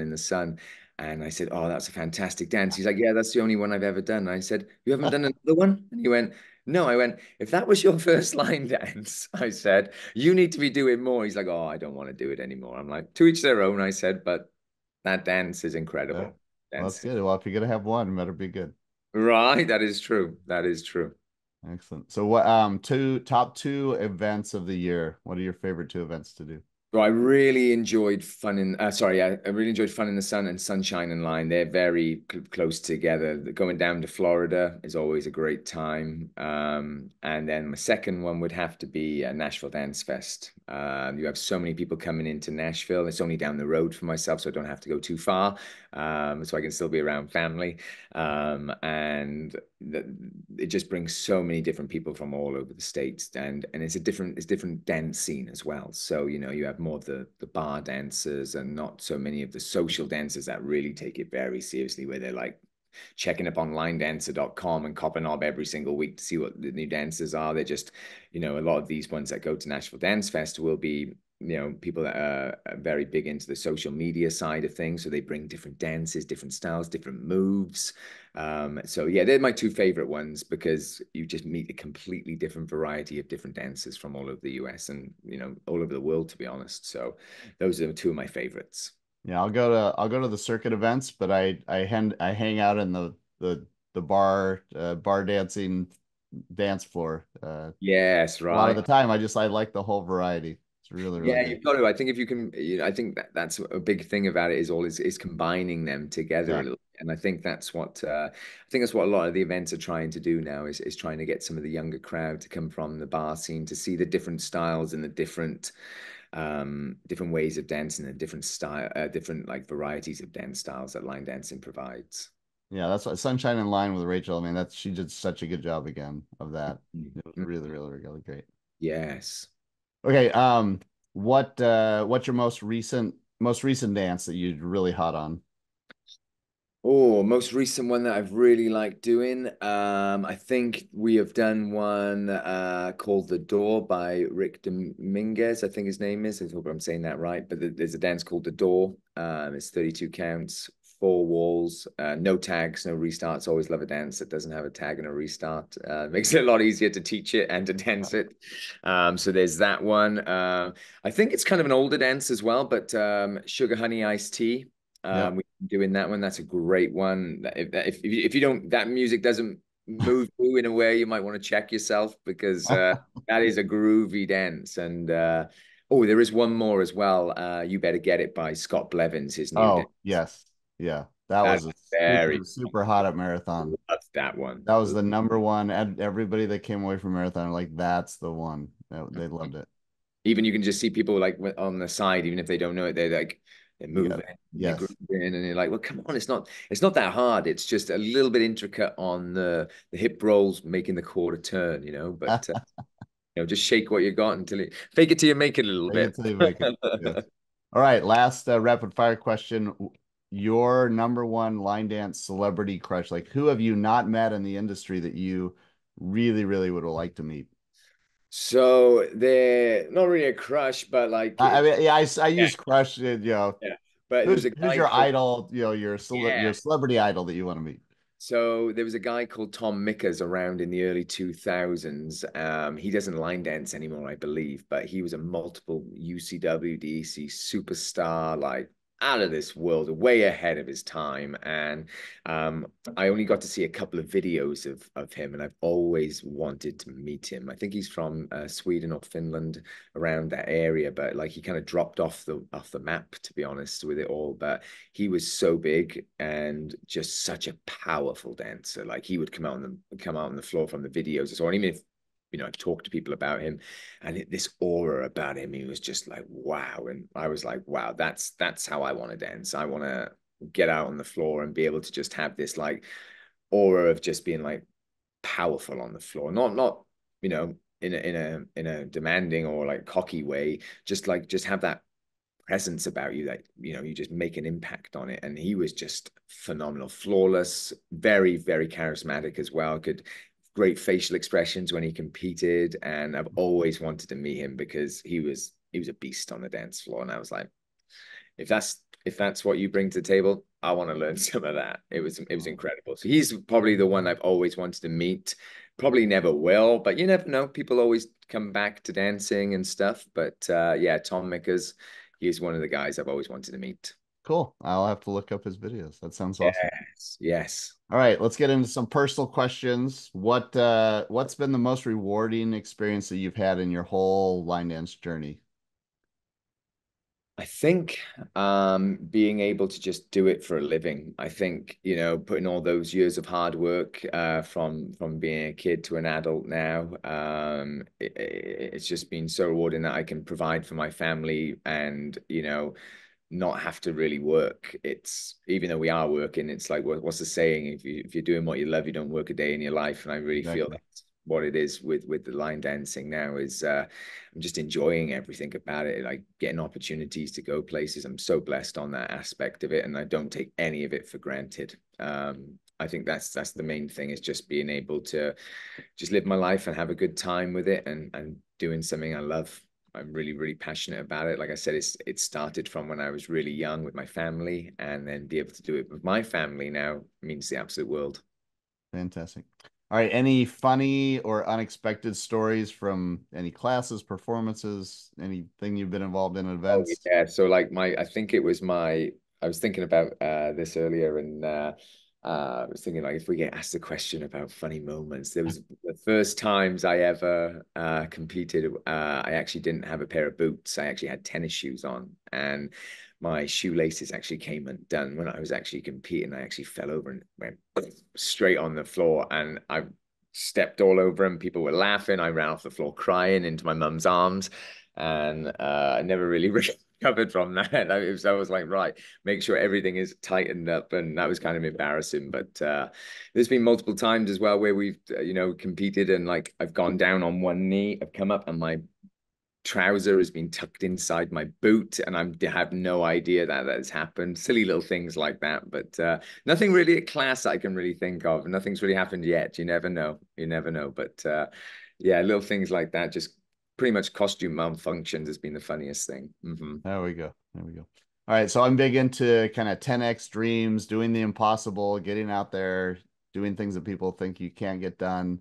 S4: in the Sun. And I said, "Oh, that's a fantastic dance." He's like, "Yeah, that's the only one I've ever done." I said, "You haven't done another one?" And he went, "No." I went, "If that was your first line dance," I said, "you need to be doing more." He's like, "Oh, I don't want to do it anymore." I'm like, "To each their own," I said, but that dance is
S3: Yeah.
S4: incredible.
S3: Well, that's
S4: Dance.
S3: good. Well, if you're gonna have one, it better be good.
S4: Right, that is true. That is true.
S3: Excellent. So what top two events of the year? What are your favorite two events to do?
S4: So I really enjoyed I really enjoyed Fun in the Sun and Sunshine and Line. They're very close together. Going down to Florida is always a great time. And then my second one would have to be Nashville Dance Fest. You have so many people coming into Nashville. It's only down the road for myself, so I don't have to go too far. So I can still be around family. And it just brings so many different people from all over the states, and it's different dance scene as well. So you have more of the bar dancers and not so many of the social dancers that really take it very seriously, where they're like checking up on linedancer.com and copping up every single week to see what the new dances are. They're just, a lot of these ones that go to Nashville Dance Fest will be, people that are very big into the social media side of things. So they bring different dances, different styles, different moves. So yeah, they're my two favorite ones because you just meet a completely different variety of different dancers from all over the US and, all over the world, to be honest. So those are two of my favorites.
S3: Yeah, I'll go to the circuit events, but I hang out in the bar dancing dance floor.
S4: Yes,
S3: A lot of
S4: right.
S3: the time I like the whole variety. It's really, really
S4: Yeah,
S3: good.
S4: you've got to. I think if you can, I think that's a big thing about it is combining them together a
S3: Yeah.
S4: little. And I think that's what a lot of the events are trying to do now is trying to get some of the younger crowd to come from the bar scene to see the different styles and the different ways of dancing and different style, different like varieties of dance styles that line dancing provides.
S3: Yeah, that's what Sunshine in Line with Rachel. I mean, that's she did such a good job again of that. It was
S4: Mhm.
S3: really, really, really great.
S4: Yes.
S3: Okay, what's your most recent dance that you're really hot on?
S4: Oh, most recent one that I've really liked doing. I think we have done one called The Door by Rick Dominguez, I think his name is. I hope I'm saying that right. But there's a dance called The Door. It's 32 counts, four walls, no tags, no restarts. Always love a dance that doesn't have a tag and a restart. Makes it a lot easier to teach it and to dance it. So there's that one. I think it's kind of an older dance as well, but Sugar Honey Iced Tea.
S3: Yep.
S4: We've been doing that one. That's a great one. If you don't, that music doesn't move you in a way, you might want to check yourself because that is a groovy dance. And oh, there is one more as well. You Better Get It by Scott Blevins, his new dance.
S3: Oh, yes. Yeah. That
S4: That's
S3: was a
S4: very
S3: super, super hot at Marathon.
S4: love that one.
S3: That was the number one. And everybody that came away from Marathon, like, that's the one. They loved it.
S4: Even you can just see people like on the side, even if they don't know it, they're
S3: Yeah.
S4: moving, they're
S3: Yes.
S4: grooving, and you're like, well, come on, it's not that hard. It's just a little bit intricate on the hip rolls, making the quarter turn, But just shake what you got until you fake it till you make it a little
S3: Make it
S4: bit.
S3: till you make it. Yes. All right. Last rapid fire question. Your number one line dance celebrity crush. Like, who have you not met in the industry that you really, really would like to meet?
S4: So they're not really a crush, but like
S3: I mean, yeah, I
S4: yeah,
S3: use crush.
S4: yeah. But there was
S3: Who's
S4: a
S3: who's
S4: guy
S3: your
S4: called
S3: idol? Your
S4: yeah.
S3: celebrity idol that you want to meet.
S4: So there was a guy called Tom Mickers around in the early 2000s. He doesn't line dance anymore, I believe, but he was a multiple UCW, DEC superstar, like out of this world, way ahead of his time. And um, I only got to see a couple of videos of him, and I've always wanted to meet him. I think he's from Sweden or Finland, around that area, but like he kind of dropped off the map, to be honest with it all. But he was so big and just such a powerful dancer. Like he would come out on the floor from the videos. So even if I've talked to people about him, and this aura about him, he was just like wow. And I was like, wow, that's how I want to dance. I want to get out on the floor and be able to just have this like aura of just being like powerful on the floor, not in a demanding or like cocky way, just have that presence about you that you just make an impact on it. And he was just phenomenal, flawless, very, very charismatic as well. Could great facial expressions when he competed, and I've always wanted to meet him because he was a beast on the dance floor. And I was like, if that's what you bring to the table, I want to learn some of that. It was incredible. So he's probably the one I've always wanted to meet. Probably never will, but you never know. People always come back to dancing and stuff. But yeah, Tom Mickers, he's one of the guys I've always wanted to meet.
S3: Cool. I'll have to look up his videos. That sounds awesome.
S4: Yes, yes.
S3: All right, let's get into some personal questions. What's been the most rewarding experience that you've had in your whole line dance journey?
S4: I think being able to just do it for a living. I think, putting all those years of hard work from being a kid to an adult now, it's just been so rewarding that I can provide for my family and, not have to really work. It's even though we are working, it's like what's the saying? If you're doing what you love, you don't work a day in your life. And I really feel
S3: Exactly.
S4: that's what it is with the line dancing now is I'm just enjoying everything about it, like getting opportunities to go places. I'm so blessed on that aspect of it, and I don't take any of it for granted. I think that's the main thing is just being able to just live my life and have a good time with it and doing something I love. I'm really, really passionate about it. Like I said, it started from when I was really young with my family, and then be able to do it with my family now means the absolute world.
S3: Fantastic. All right, any funny or unexpected stories from any classes, performances, anything you've been involved in
S4: Oh
S3: events?
S4: yeah. So like I think it was I was thinking about this earlier, and I was thinking like if we get asked a question about funny moments, there was the first times I ever competed. I actually didn't have a pair of boots. I actually had tennis shoes on, and my shoelaces actually came undone when I was actually competing. I actually fell over and went straight on the floor, and I stepped all over them. People were laughing. I ran off the floor crying into my mum's arms, and I never really recovered from that. I was like, right, make sure everything is tightened up, and that was kind of embarrassing. But there's been multiple times as well where we've competed, and like I've gone down on one knee, I've come up, and my trouser has been tucked inside my boot, and I have no idea that has happened. Silly little things like that, but nothing really at class I can really think of. Nothing's really happened yet. You never know. You never know. But yeah, little things like that, just pretty much costume malfunctions has been the funniest thing.
S3: There we go. There we go. All right, so I'm big into kind of 10x dreams, doing the impossible, getting out there, doing things that people think you can't get done.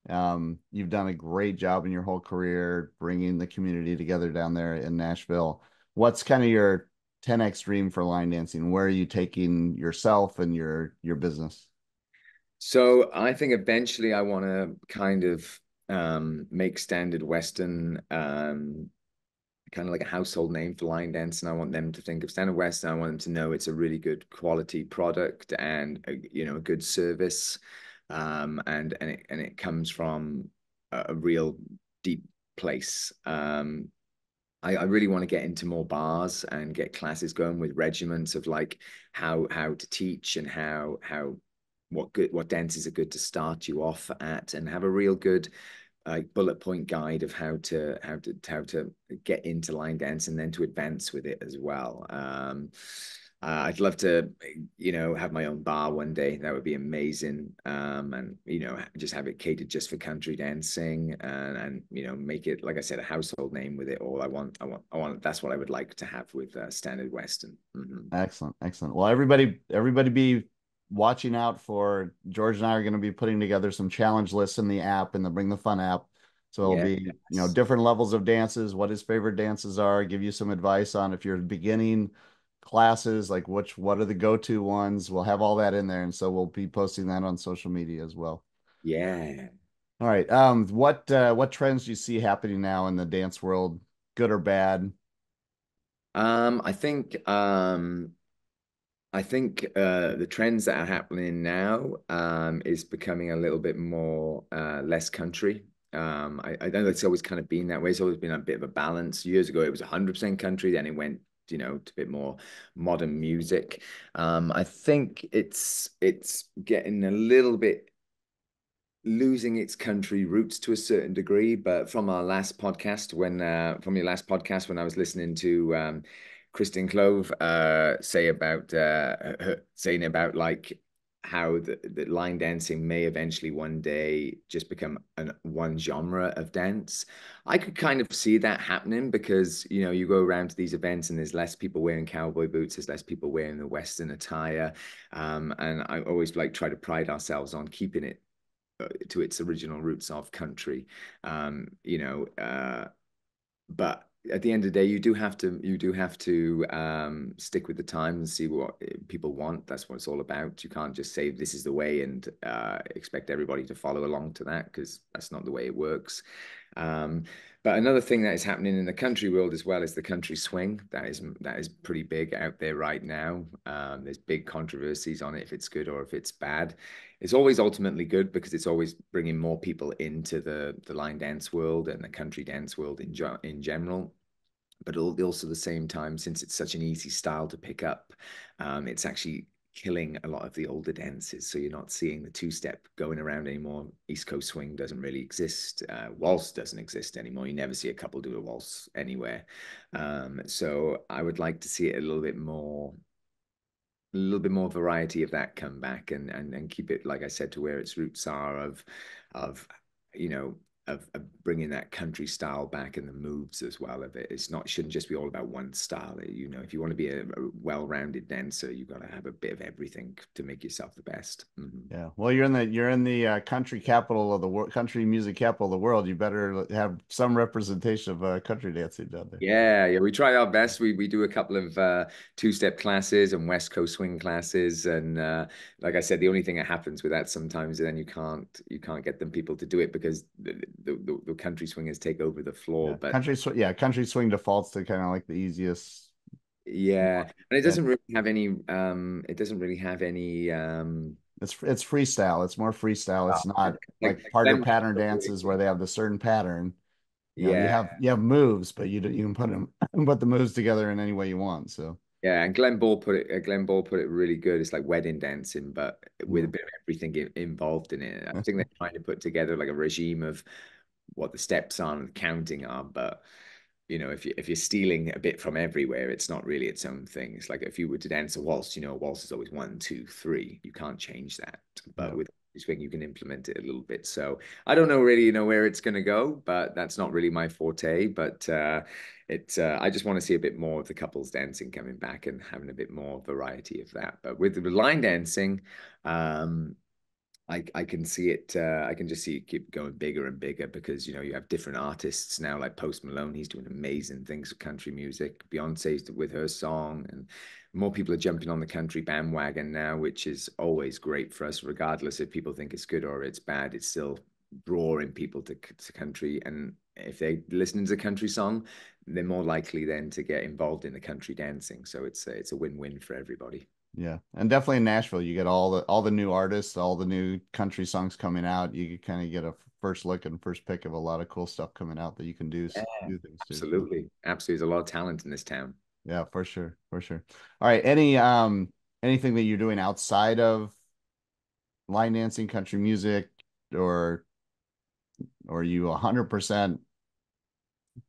S3: You've done a great job in your whole career bringing the community together down there in Nashville. What's kind of your 10x dream for line dancing? Where are you taking yourself and your business?
S4: So I think eventually I want to kind of make standard Western kind of like a household name for line dance, and I want them to think of Standard Western. I want them to know it's a really good quality product and a good service, and it comes from a real deep place. I really want to get into more bars and get classes going with regiments of like how to teach and how what dances are good to start you off at, and have a real good bullet point guide of how to get into line dance and then to advance with it as well. I'd love to, have my own bar one day. That would be amazing. And just have it catered just for country dancing, and make it, like I said, a household name with it all. I want. That's what I would like to have with Standard Western.
S3: Excellent, excellent. Well, everybody be watching out for George and I are going to be putting together some challenge lists in the app, in the Bring the Fun app. So it'll be, different levels of dances, what his favorite dances are, give you some advice on if you're beginning classes, like what are the go-to ones. We'll have all that in there. And so we'll be posting that on social media as well.
S4: Yeah.
S3: All right. What trends do you see happening now in the dance world, good or bad?
S4: I think the trends that are happening now is becoming a little bit more less country. I know it's always kind of been that way. It's always been a bit of a balance. Years ago, it was 100% country. Then it went, to a bit more modern music. I think it's getting a little bit losing its country roots to a certain degree. But from your last podcast, when I was listening to Kristen Clove saying about like how the line dancing may eventually one day just become one genre of dance. I could kind of see that happening because, you go around to these events and there's less people wearing cowboy boots, there's less people wearing the Western attire. And I always try to pride ourselves on keeping it to its original roots of country. But at the end of the day, you do have to stick with the time and see what people want. That's what it's all about. You can't just say this is the way and expect everybody to follow along to that, because that's not the way it works. But another thing that is happening in the country world as well is the country swing. That is pretty big out there right now. There's big controversies on it, if it's good or if it's bad. It's always ultimately good because it's always bringing more people into the line dance world and the country dance world in general. But also at the same time, since it's such an easy style to pick up, it's actually killing a lot of the older dances. So you're not seeing the two-step going around anymore. East Coast swing doesn't really exist. Waltz doesn't exist anymore. You never see a couple do a waltz anywhere. So I would like to see it a little bit more variety of that come back, and keep it, like I said, to where its roots are of you know of bringing that country style back, and the moves as well of it. Shouldn't just be all about one style. If you want to be a well-rounded dancer, you've got to have a bit of everything to make yourself the best.
S3: Yeah. Well, you're in the country capital of the world, country music capital of the world. You better have some representation of country dancing down there.
S4: Yeah, we try our best. We do a couple of two-step classes and West Coast swing classes, and like I said, the only thing that happens with that sometimes, then you can't get people to do it because the country swingers take over the floor.
S3: Yeah.
S4: But
S3: country swing defaults to kind of like the easiest
S4: Yeah, and it
S3: And
S4: doesn't really have any it doesn't really have any
S3: it's freestyle. It's more freestyle. It's not like part of
S4: Glenn
S3: pattern
S4: Ball put it
S3: dances where
S4: good.
S3: they have the certain pattern. You know,
S4: Yeah.
S3: you have moves, but you can put them put the moves together in any way you want. So
S4: Yeah, and Glenn Ball put it really good. It's like wedding dancing, but with a
S3: yeah,
S4: bit of everything involved in it. I think they're trying to put together like a regime of what the steps are and the counting are, but if you're stealing a bit from everywhere, it's not really its own thing. It's like if you were to dance a waltz, a waltz is always 1, 2, 3. You can't change that. But
S3: yeah,
S4: with swing, you can implement it a little bit. So I don't know really, where it's going to go, but that's not really my forte. But I just want to see a bit more of the couples dancing coming back and having a bit more variety of that. But with the line dancing, um, I can see it. I can just see it keep going bigger and bigger because you have different artists now, like Post Malone. He's doing amazing things with country music. Beyonce's with her song, and more people are jumping on the country bandwagon now, which is always great for us, regardless if people think it's good or it's bad. It's still drawing people to country, and if they listen to a country song, they're more likely then to get involved in the country dancing. So it's a win-win for everybody.
S3: yeah. And definitely in Nashville, you get all the new artists, all the new country songs coming out. You kind of get a first look and first pick of a lot of cool stuff coming out that you can
S4: Yeah,
S3: do things to. So
S4: absolutely. Absolutely. There's a lot of talent in this town.
S3: yeah, for sure, for sure. All right, anything that you're doing outside of line dancing, country music, or or are you 100%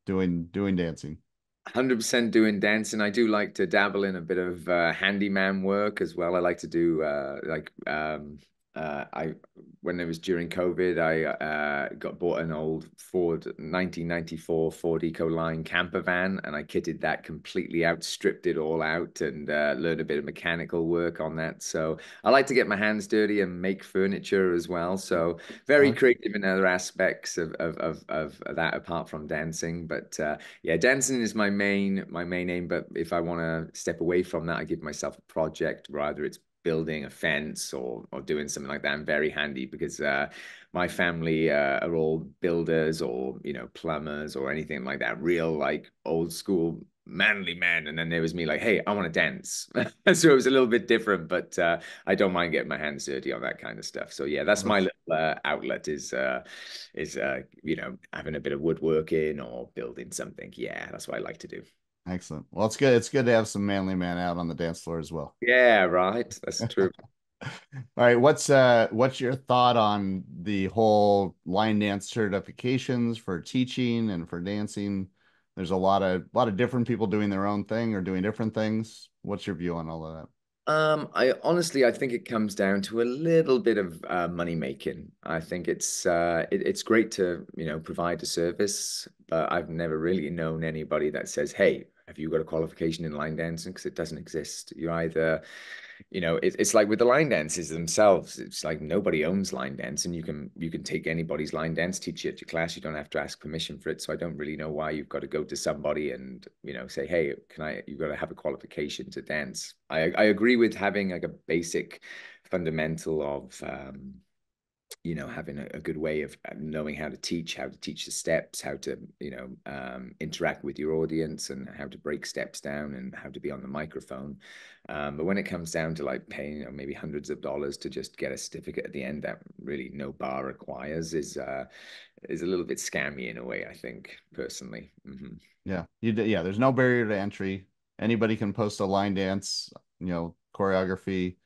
S3: doing dancing?
S4: 100% doing dancing. I do like to dabble in a bit of handyman work as well. I like to do I when it was during COVID, I got bought an old Ford 1994 Ford Ecoline camper van, and I kitted that completely out, stripped it all out, and learned a bit of mechanical work on that. So I like to get my hands dirty and make furniture as well. So very
S3: Okay.
S4: creative in other aspects of that apart from dancing. But yeah, dancing is my main aim. But if I want to step away from that, I give myself a project, rather it's building a fence or doing something like that. I'm very handy because my family are all builders or plumbers or anything like that. Real like old school manly men. And then there was me like, hey, I want to dance. So it was a little bit different, but I don't mind getting my hands dirty on that kind of stuff. So yeah, that's
S3: Well,
S4: my
S3: that's
S4: little outlet is having a bit of woodworking or building something. Yeah, that's what I like to do.
S3: excellent. Well, it's good. It's good to have some manly man out on the dance floor as well.
S4: Yeah, right. That's true.
S3: All right, what's your thought on the whole line dance certifications for teaching and for dancing? There's a lot of different people doing their own thing or doing different things. What's your view on all of that?
S4: I think it comes down to a little bit of money making. I think it's great to provide a service, but I've never really known anybody that says, "Hey, have you got a qualification in line dancing?" Because it doesn't exist. You either it's like with the line dances themselves. It's like nobody owns line dance, and you can take anybody's line dance, teach it at your class. You don't have to ask permission for it. So I don't really know why you've got to go to somebody and say, hey, can I? You've got to have a qualification to dance. I agree with having like a basic fundamental of having a good way of knowing how to teach the steps, how to, interact with your audience and how to break steps down and how to be on the microphone. But when it comes down to like paying, maybe hundreds of dollars to just get a certificate at the end that really no bar requires is a little bit scammy in a way, I think, personally.
S3: Yeah, yeah, there's no barrier to entry. Anybody can post a line dance, choreography,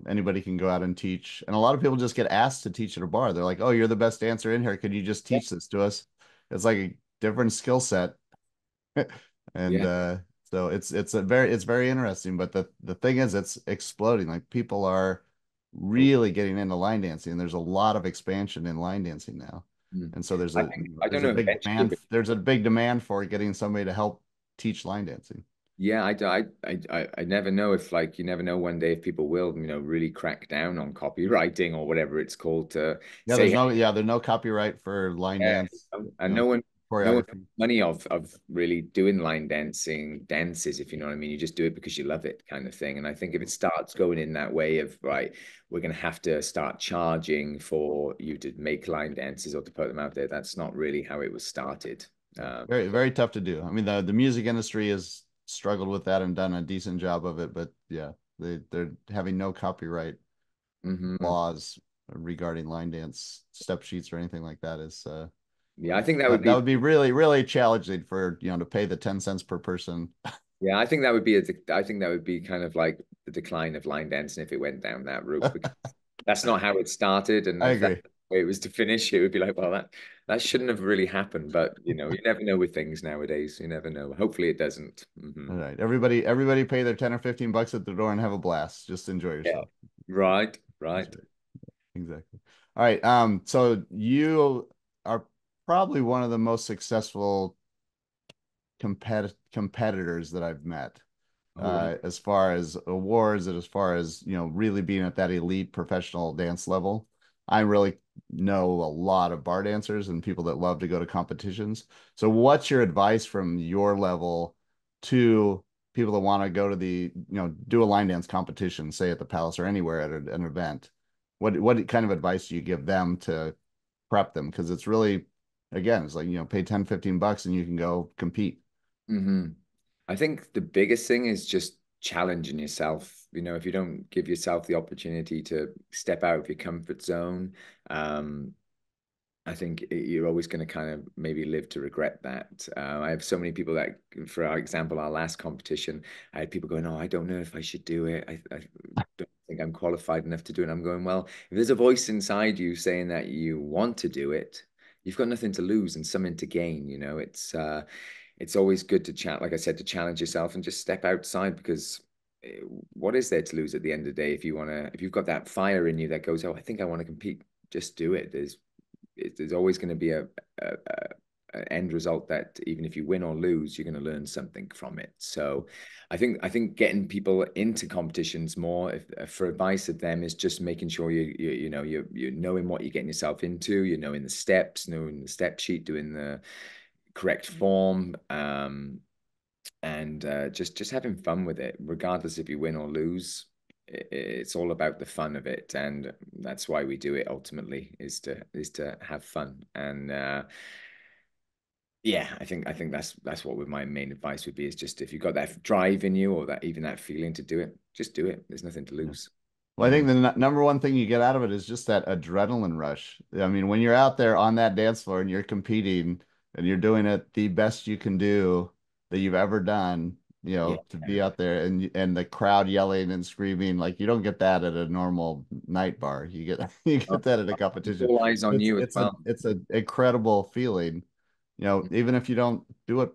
S3: anybody can go out and teach. And a lot of people just get asked to teach at a bar. They're like, "Oh, you're the best dancer in here. Could you just
S4: Yeah.
S3: teach this to us?" It's like a different skill set. And
S4: Yeah.
S3: so it's very interesting. But the thing is, it's exploding. Like people are
S4: Oh,
S3: really getting into line dancing. There's a lot of expansion in line dancing now.
S4: mm.
S3: And so
S4: I think I don't know eventually, but
S3: there's a big demand for getting somebody to help teach line dancing.
S4: yeah, I never know if like you never know one day if people will, really crack down on copywriting or whatever it's called to say,
S3: There's no copyright for line
S4: yeah,
S3: dance,
S4: and
S3: you know,
S4: no one makes
S3: choreography.
S4: money of really doing line dances, if you know what I mean. You just do it because you love it, kind of thing. And I think if it starts going in that way of right, we're going to have to start charging for you to make line dances or to put them out there. That's not really how it was started.
S3: Yeah, very, very tough to do. I mean, the music industry is struggled with that and done a decent job of it, but yeah, they're having no copyright laws regarding line dance step sheets or anything like that is
S4: yeah, I think that would be
S3: that would be really, really challenging for, to pay the 10 cents per person.
S4: yeah, I think that would be I think that would be kind of like the decline of line dancing if it went down that route, because that's not how it started, and
S3: I
S4: if that's
S3: agree.
S4: the way it was to finish, it would be like, well, that shouldn't have really happened. But you never know with things nowadays. You never know. Hopefully, it doesn't.
S3: All right. Everybody pay their 10 or 15 bucks at the door and have a blast. Just enjoy
S4: Yeah.
S3: yourself.
S4: Right. Right.
S3: Exactly. All right. So you are probably one of the most successful competitors that I've met,
S4: Oh, really?
S3: as far as awards and as far as, really being at that elite professional dance level. I really know a lot of bar dancers and people that love to go to competitions. So what's your advice from your level to people that want to go to do a line dance competition, say at the Palace or anywhere at an event? What kind of advice do you give them to prep them? Because it's really, again, it's like, pay 10, 15 bucks and you can go compete.
S4: I think the biggest thing is just challenging yourself. If you don't give yourself the opportunity to step out of your comfort zone, I think you're always going to kind of maybe live to regret that. I have so many people that, for our example, our last competition, I had people going, "Oh, I don't know if I should do it. I don't think I'm qualified enough to do it." I'm going, "Well, if there's a voice inside you saying that you want to do it, you've got nothing to lose and something to gain. It's always good to chat, like I said, to challenge yourself and just step outside, because what is there to lose at the end of the day? If you've got that fire in you that goes, "Oh, I think I want to compete," just do it. There's always going to be a an end result that even if you win or lose, you're going to learn something from it. So I think getting people into competitions more, for advice of them, is just making sure you're knowing what you're getting yourself into, knowing the steps, knowing the step sheet, doing the correct form, and just having fun with it, regardless if you win or lose. It's all about the fun of it, and that's why we do it. Ultimately, is to have fun. And yeah, I think that's what my main advice would be, is just, if you've got that drive in you, or that feeling to do it, just do it. There's nothing to lose.
S3: Well, I think the number one thing you get out of it is just that adrenaline rush. I mean, when you're out there on that dance floor and you're competing and you're doing it the best you can do that you've ever done,
S4: Yeah,
S3: to be out there and the crowd yelling and screaming, like you don't get that at a normal night bar. You get you get that at a competition.
S4: all eyes on
S3: It's
S4: you as
S3: it's a
S4: well.
S3: it's an incredible feeling, even if you don't do it,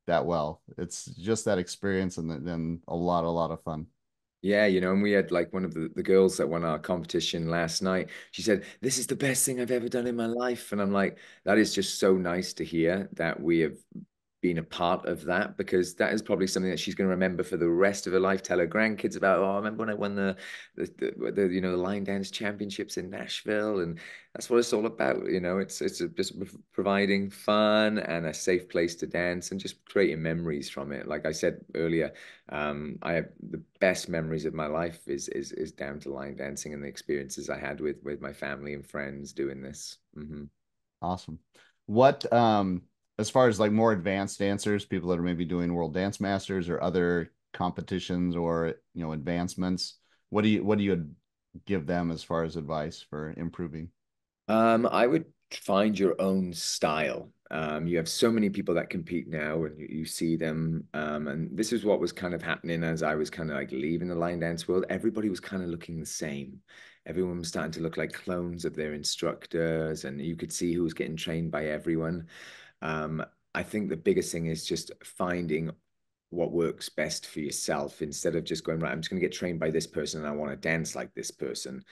S3: that well. It's just that experience and a lot of fun.
S4: Yeah, and we had like one of the girls that won our competition last night. She said, "This is the best thing I've ever done in my life." And I'm like, that is just so nice to hear that we have been a part of that, because that is probably something that she's going to remember for the rest of her life. Tell her grandkids about, "Oh, I remember when I won the line dance championships in Nashville," and that's what it's all about. It's just providing fun and a safe place to dance, and just creating memories from it. Like I said earlier, I have the best memories of my life is down to line dancing and the experiences I had with my family and friends doing this.
S3: Awesome. What as far as like more advanced dancers, people that are maybe doing World Dance Masters or other competitions or advancements, what do you give them as far as advice for improving?
S4: I would find your own style. You have so many people that compete now, and you see them. And this is what was kind of happening as I was kind of like leaving the line dance world. Everybody was kind of looking the same. Everyone was starting to look like clones of their instructors, and you could see who was getting trained by everyone. Um, I think the biggest thing is just finding what works best for yourself, instead of just going, right, I'm just going to get trained by this person and I want to dance like this person.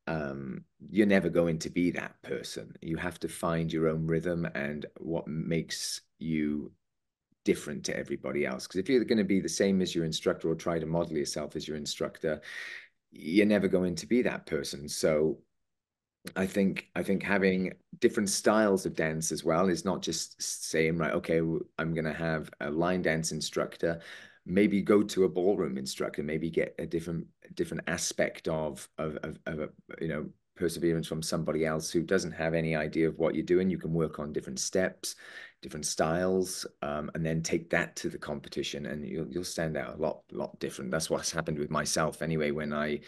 S4: You're never going to be that person. You have to find your own rhythm and what makes you different to everybody else. Because if you're going to be the same as your instructor, or try to model yourself as your instructor, you're never going to be that person. So I think having different styles of dance as well is not just saying, right, okay, I'm gonna have a line dance instructor. Maybe go to a ballroom instructor. Maybe get a different aspect of perseverance from somebody else who doesn't have any idea of what you're doing. You can work on different steps, different styles, and then take that to the competition, and you'll stand out a lot different. That's what's happened with myself anyway. When I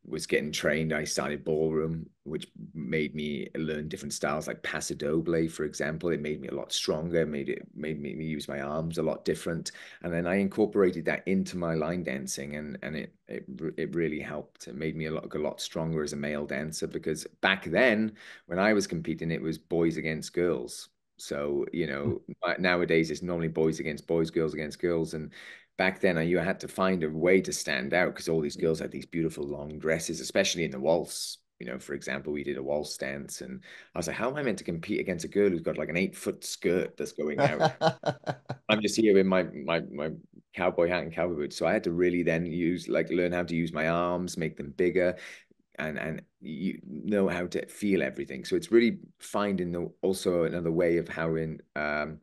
S4: was getting trained, I started ballroom, which made me learn different styles like paso doble, for example. It made me a lot stronger, made me use my arms a lot different. And then I incorporated that into my line dancing, and it really helped. It made me a lot stronger as a male dancer, because back then when I was competing, it was boys against girls. So, nowadays it's normally boys against boys, girls against girls. And back then you had to find a way to stand out, because all these girls had these beautiful long dresses, especially in the waltz. For example, we did a waltz dance, and I was like, how am I meant to compete against a girl who's got like an 8-foot skirt that's going out? I'm just here in my cowboy hat and cowboy boots. So I had to really then learn how to use my arms, make them bigger, and you know how to feel everything. So it's really finding also another way of how to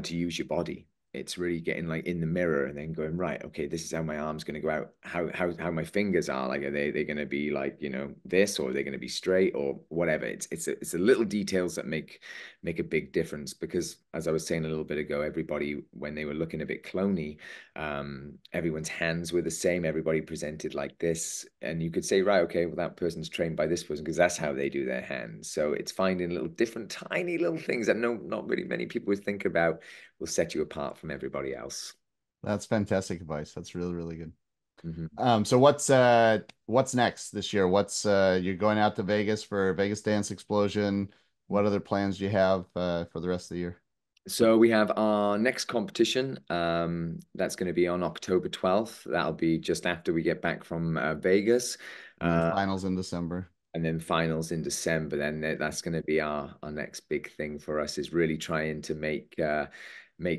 S4: use your body. It's really getting like in the mirror and then going, right, okay, this is how my arm's going to go out. How my fingers are, like, are they going to be like, this, or are they going to be straight, or whatever. It's the little details that make a big difference. Because as I was saying a little bit ago, everybody, when they were looking a bit cloney, everyone's hands were the same. Everybody presented like this, and you could say, right, okay, well, that person's trained by this person because that's how they do their hands. So it's finding little different, tiny little things that not really many people would think about will set you apart from everybody else.
S3: That's fantastic advice. That's really, really good.
S4: Mm-hmm.
S3: So what's next this year? You're going out to Vegas for Vegas Dance Explosion. What other plans do you have for the rest of the year?
S4: So we have our next competition. That's going to be on October 12th. That'll be just after we get back from Vegas.
S3: And then finals in December.
S4: And then finals in December. Then that's going to be our next big thing for us, is really trying to make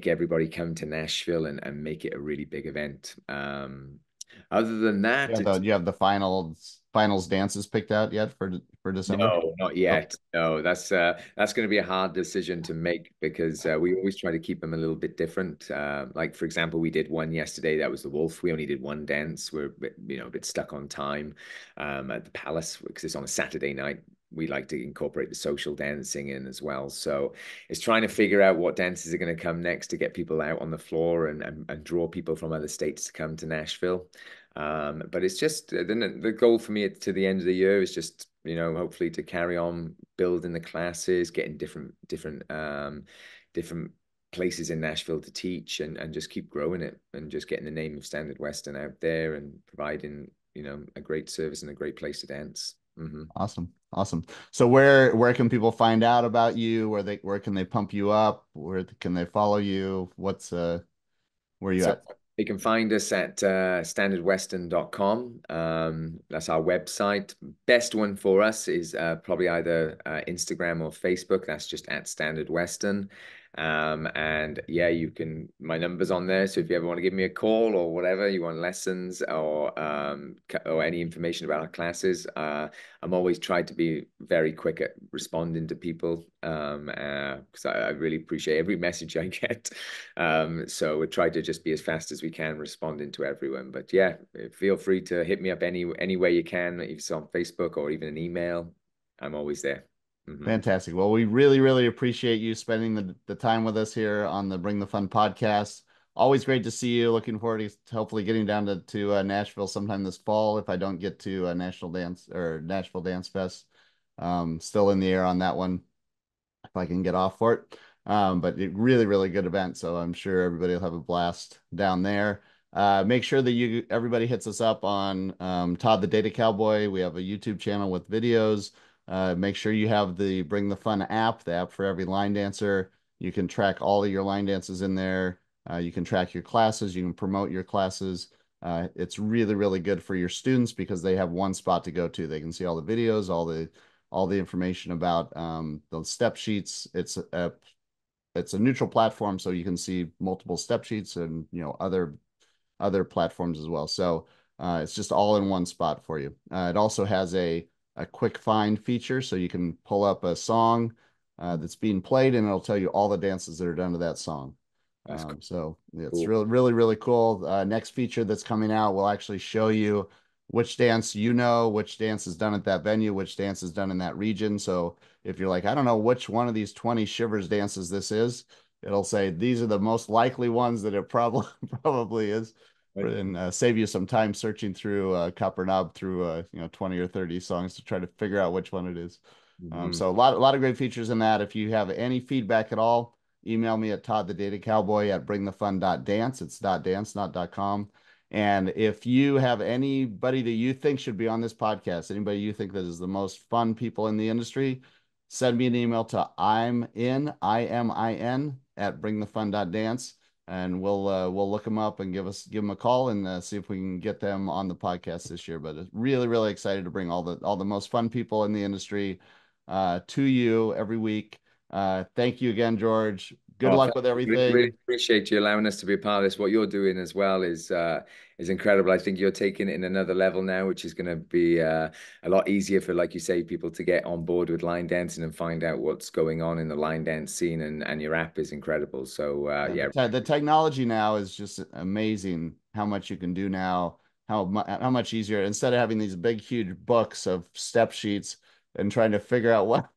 S4: everybody come to Nashville and make it a really big event. Other than that,
S3: you have the finals dances picked out yet for December?
S4: No, not yet. No, that's going to be a hard decision to make, because we always try to keep them a little bit different. Like, for example, we did one yesterday. That was the Wolf. We only did one dance. We're a bit stuck on time at the Palace, because it's on a Saturday night. We like to incorporate the social dancing in as well. So it's trying to figure out what dances are going to come next to get people out on the floor and draw people from other states to come to Nashville. But it's just the goal for me to the end of the year is just, hopefully to carry on building the classes, getting different places in Nashville to teach, and just keep growing it, and just getting the name of Standard Western out there, and providing, a great service and a great place to dance. Mm-hmm.
S3: Awesome. So where can people find out about you? Where can they pump you up? Where can they follow you? Where are you at?
S4: You can find us at standardwestern.com. That's our website. Best one for us is probably either Instagram or Facebook. That's just at Standard Western. And yeah, my number's on there. So if you ever want to give me a call or whatever, you want lessons or any information about our classes, I'm always trying to be very quick at responding to people, because I really appreciate every message I get. So we try to just be as fast as we can responding to everyone. But yeah, feel free to hit me up any way you can, if it's on Facebook or even an email. I'm always there. Mm-hmm.
S3: Fantastic. Well, we really, really appreciate you spending the time with us here on the Bring the Fun podcast. Always great to see you. Looking forward to hopefully getting down to Nashville sometime this fall, if I don't get to Nashville Dance Fest. Still in the air on that one, if I can get off for it. But really, really good event. So I'm sure everybody will have a blast down there. Make sure that everybody hits us up on Todd the Data Cowboy. We have a YouTube channel with videos. Make sure you have the Bring the Fun app, the app for every line dancer. You can track all of your line dances in there. You can track your classes. You can promote your classes. It's really, really good for your students, because they have one spot to go to. They can see all the videos, all the information about the step sheets. It's a neutral platform, so you can see multiple step sheets and other platforms as well. So it's just all in one spot for you. It also has a quick find feature, so you can pull up a song that's being played, and it'll tell you all the dances that are done to that song. Cool. So it's cool. Really, really, really cool. Next feature that's coming out will actually show you which dance you know, which dance is done at that venue, which dance is done in that region. So if you're like, I don't know which one of these 20 Shivers dances this is, it'll say these are the most likely ones that it probably is, and save you some time searching through Copper Knob through 20 or 30 songs to try to figure out which one it is. So a lot of great features in that. If you have any feedback at all, email me at toddthedatacowboy@bringthefun.dance. It's .dance, not .com. And if you have anybody that you think should be on this podcast, anybody you think that is the most fun people in the industry, send me an email to IMIN at bringthefun.dance, and we'll look them up and give them a call and see if we can get them on the podcast this year. But really excited to bring all the most fun people in the industry to you every week. Thank you again, George. Good luck with everything.
S4: Really appreciate you allowing us to be a part of this. What you're doing as well is incredible. I think you're taking it in another level now, which is going to be a lot easier for, like you say, people to get on board with line dancing and find out what's going on in the line dance scene. And your app is incredible. So
S3: the technology now is just amazing. How much you can do now. How much easier, instead of having these big huge books of step sheets and trying to figure out what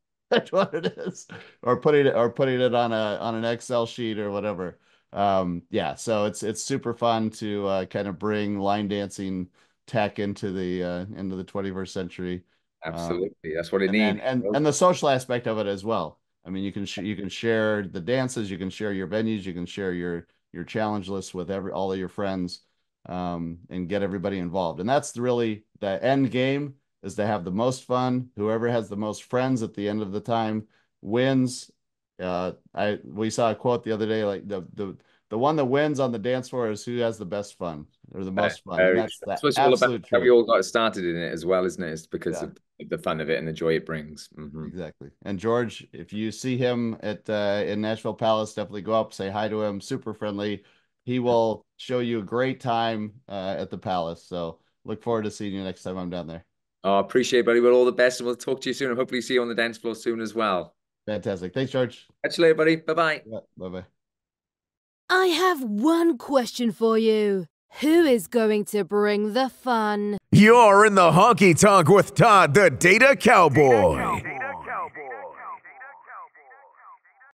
S3: it is, or putting it on an Excel sheet or whatever. So it's super fun to kind of bring line dancing tech into the 21st century.
S4: Absolutely, that's what it needs.
S3: And the social aspect of it as well. I mean, you can share the dances, you can share your venues, you can share your challenge list with all of your friends, and get everybody involved. And that's really the end game, is to have the most fun. Whoever has the most friends at the end of the time wins. We saw a quote the other day, like the one that wins on the dance floor is who has the best fun or the most fun. And that's
S4: what it's all about. We all got started in it as well, isn't it? It's because of the fun of it and the joy it brings.
S3: Exactly. And George, if you see him at in Nashville Palace, definitely go up, say hi to him. Super friendly. He will show you a great time at the Palace. So look forward to seeing you next time I'm down there.
S4: Oh, appreciate it, buddy. Well, all the best, and we'll talk to you soon, and hopefully see you on the dance floor soon as well.
S3: Fantastic. Thanks, George.
S4: Catch you later, buddy. Bye-bye.
S3: Yeah, bye-bye.
S1: I have one question for you. Who is going to bring the fun?
S2: You're in the Honky Tonk with Todd, the Data Cowboy.